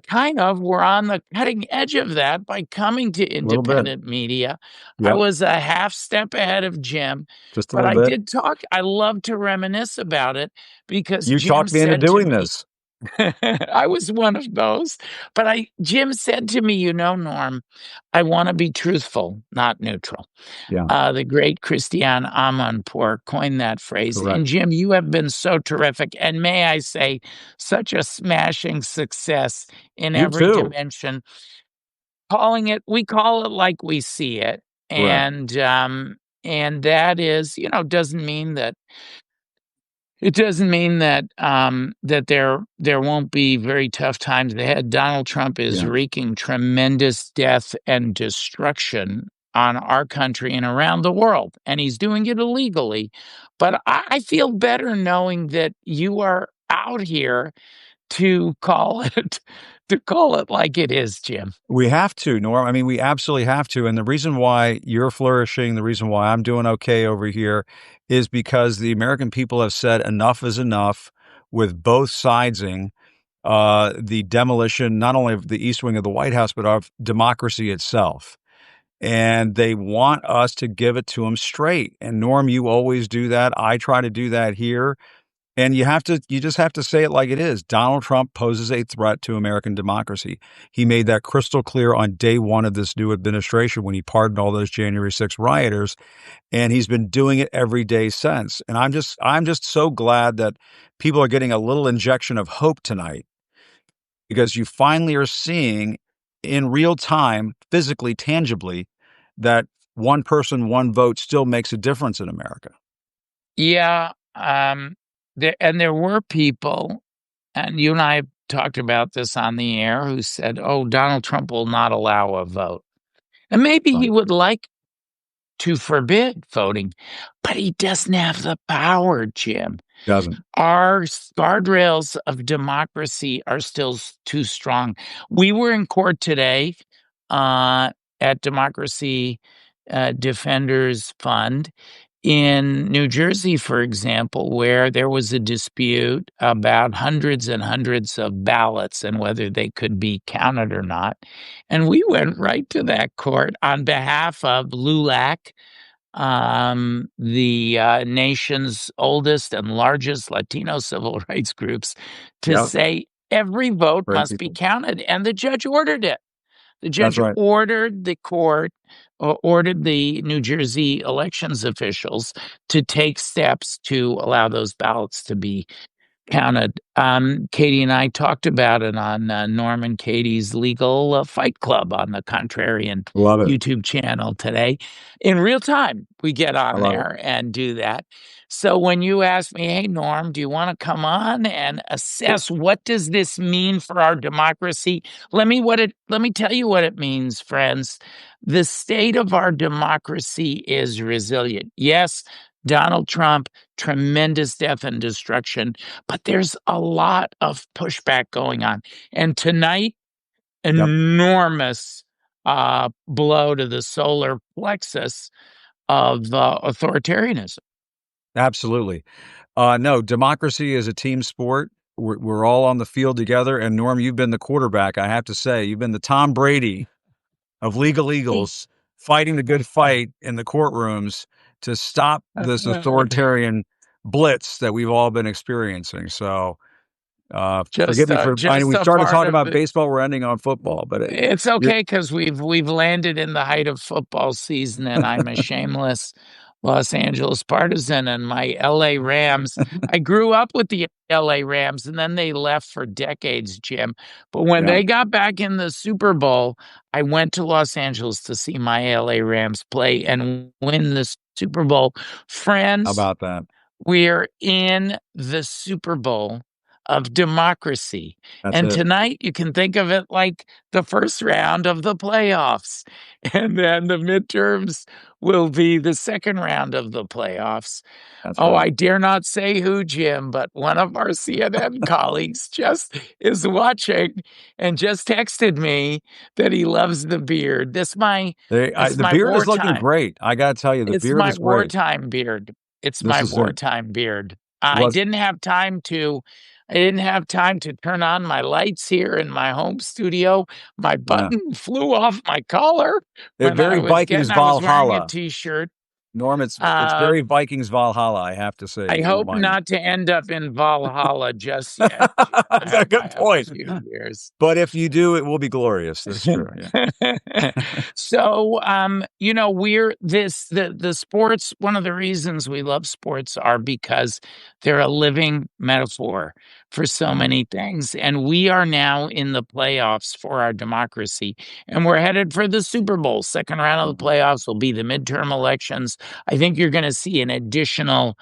kind of were on the cutting edge of that by coming to independent media. I was a half step ahead of Jim, just a but little bit. I did talk. I love to reminisce about it because you Jim talked me into doing this. I was one of those. But Jim said to me, Norm, I want to be truthful, not neutral. Yeah. The great Christiane Amanpour coined that phrase. Correct. And Jim, you have been so terrific. And may I say, such a smashing success in every dimension. We call it like we see it. And that is, doesn't mean that it doesn't mean that that there won't be very tough times ahead. Donald Trump is wreaking tremendous death and destruction on our country and around the world, and he's doing it illegally. But I feel better knowing that you are out here to call it like it is, Jim. We have to, Norm. I mean, we absolutely have to. And the reason why you're flourishing, the reason why I'm doing okay over here is because the American people have said enough is enough with both sidesing. the demolition not only of the East Wing of the White House, but of democracy itself. And they want us to give it to them straight. And Norm, you always do that. I try to do that here. And you just have to say it like it is. Donald Trump poses a threat to American democracy. He made that crystal clear on day one of this new administration when he pardoned all those January 6 rioters. And he's been doing it every day since. And I'm just so glad that people are getting a little injection of hope tonight, because you finally are seeing in real time, physically, tangibly, that one person, one vote still makes a difference in America. Yeah. There were people, and you and I talked about this on the air, who said, oh, Donald Trump will not allow a vote. And maybe he would like to forbid voting, but he doesn't have the power, Jim. Doesn't. Our guardrails of democracy are still too strong. We were in court today at Democracy Defenders Fund in New Jersey, for example, where there was a dispute about hundreds and hundreds of ballots and whether they could be counted or not. And we went right to that court on behalf of LULAC, the nation's oldest and largest Latino civil rights groups, to say every vote must be counted. And the judge ordered it. The judge ordered the court, ordered the New Jersey elections officials to take steps to allow those ballots to be counted. Katie and I talked about it on Norm and Katie's Legal Fight Club on the Contrarian YouTube channel today. In real time, we get on there and do that. So when you ask me, hey, Norm, do you want to come on and assess what does this mean for our democracy? Let me tell you what it means, friends. The state of our democracy is resilient. Yes, Donald Trump, tremendous death and destruction, but there's a lot of pushback going on. And tonight, enormous blow to the solar plexus of authoritarianism. Absolutely. No, democracy is a team sport. We're all on the field together. And Norm, you've been the quarterback, I have to say. You've been the Tom Brady of legal eagles, fighting the good fight in the courtrooms to stop this authoritarian blitz that we've all been experiencing. So forgive me for, we started talking about baseball, we're ending on football, but it's okay, because we've landed in the height of football season, and I'm a shameless Los Angeles partisan, and my LA Rams. I grew up with the LA Rams, and then they left for decades, Jim. But when they got back in the Super Bowl, I went to Los Angeles to see my LA Rams play and win the Super Bowl. Friends, how about that? We're in the Super Bowl of democracy. Tonight, you can think of it like the first round of the playoffs. And then the midterms will be the second round of the playoffs. I dare not say who, Jim, but one of our CNN colleagues just is watching and just texted me that he loves the beard. The beard is looking great. I got to tell you, the beard is great. It's my wartime beard. It's my wartime beard. I didn't have time to turn on my lights here in my home studio. My button flew off my collar. It's very Vikings Valhalla. I was wearing a t-shirt. Norm, it's very Vikings Valhalla, I have to say. I hope not to end up in Valhalla just yet. That's a good point. But if you do, it will be glorious. That's true. Yeah. So, we're the sports. One of the reasons we love sports are because they're a living metaphor for so many things. And we are now in the playoffs for our democracy. And we're headed for the Super Bowl. Second round of the playoffs will be the midterm elections. I think you're going to see an additional,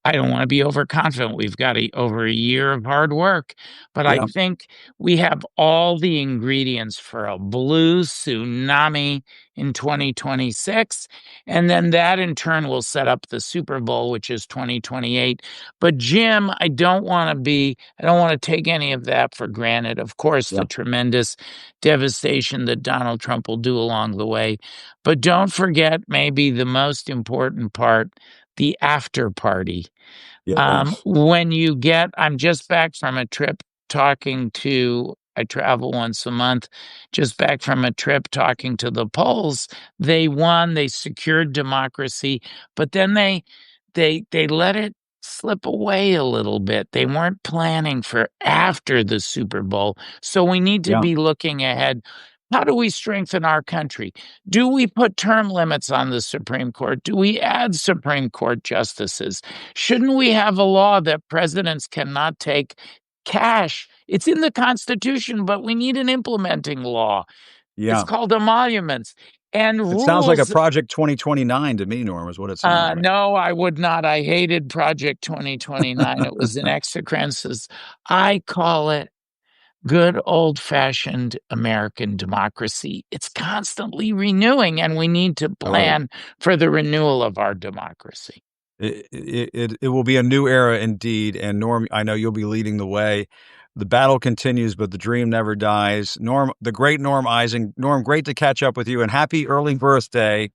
I don't want to be overconfident. We've got over a year of hard work, but I think we have all the ingredients for a blue tsunami in 2026. And then that in turn will set up the Super Bowl, which is 2028. But Jim, I don't want to take any of that for granted. Of course, the tremendous devastation that Donald Trump will do along the way. But don't forget maybe the most important part, the after party. I'm just back from a trip I travel once a month, just back from a trip talking to the Poles. They won, they secured democracy, but then they let it slip away a little bit. They weren't planning for after the Super Bowl. So we need to Yeah. be looking ahead. How do we strengthen our country? Do we put term limits on the Supreme Court? Do we add Supreme Court justices? Shouldn't we have a law that presidents cannot take cash? It's in the Constitution, but we need an implementing law. It's Yeah. called emoluments and It sounds like a rules. Project 2029 to me, Norm, is what it sounds like. No, I would not. I hated Project 2029. It was an execrances. I call it good old-fashioned American democracy. It's constantly renewing, and we need to plan for the renewal of our democracy. It will be a new era indeed. And Norm, I know you'll be leading the way. The battle continues, but the dream never dies. Norm, the great Norm Eisen. Norm, great to catch up with you, and happy early birthday.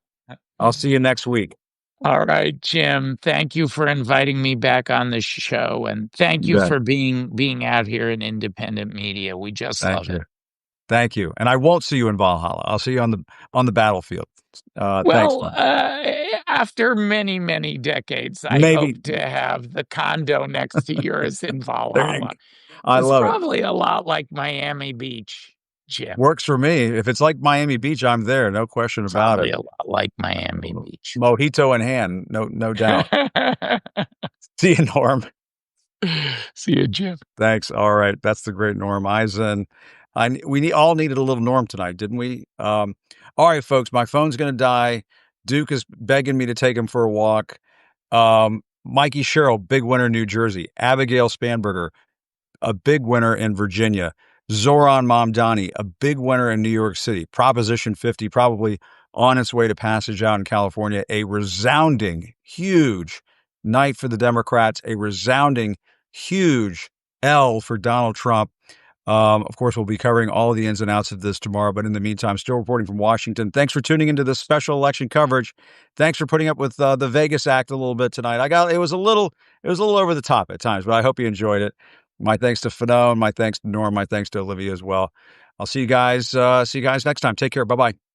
I'll see you next week. All right, Jim. Thank you for inviting me back on the show, and thank you for being out here in independent media. We just love it. Thank you. And I won't see you in Valhalla. I'll see you on the battlefield. Thanks. After many, many decades, I Maybe. hope to have the condo next to yours in Valhalla. I love it. It's probably a lot like Miami Beach, Jim. Works for me. If it's like Miami Beach, I'm there. No question about Probably it. a lot like Miami Beach. Mojito in hand. No doubt. See you, Norm. See you, Jim. Thanks. All right. That's the great Norm Eisen. We all needed a little Norm tonight, didn't we? All right, folks, my phone's going to die. Duke is begging me to take him for a walk. Mikey Sherrill, big winner in New Jersey. Abigail Spanberger, a big winner in Virginia. Zoran Mamdani, a big winner in New York City. Proposition 50, probably on its way to passage out in California. A resounding, huge night for the Democrats. A resounding, huge L for Donald Trump. Of course, we'll be covering all of the ins and outs of this tomorrow. But in the meantime, still reporting from Washington. Thanks for tuning into this special election coverage. Thanks for putting up with the Vegas act a little bit tonight. It was a little over the top at times, but I hope you enjoyed it. My thanks to Fanone. My thanks to Norm. My thanks to Olivia as well. I'll see you guys. See you guys next time. Take care. Bye bye.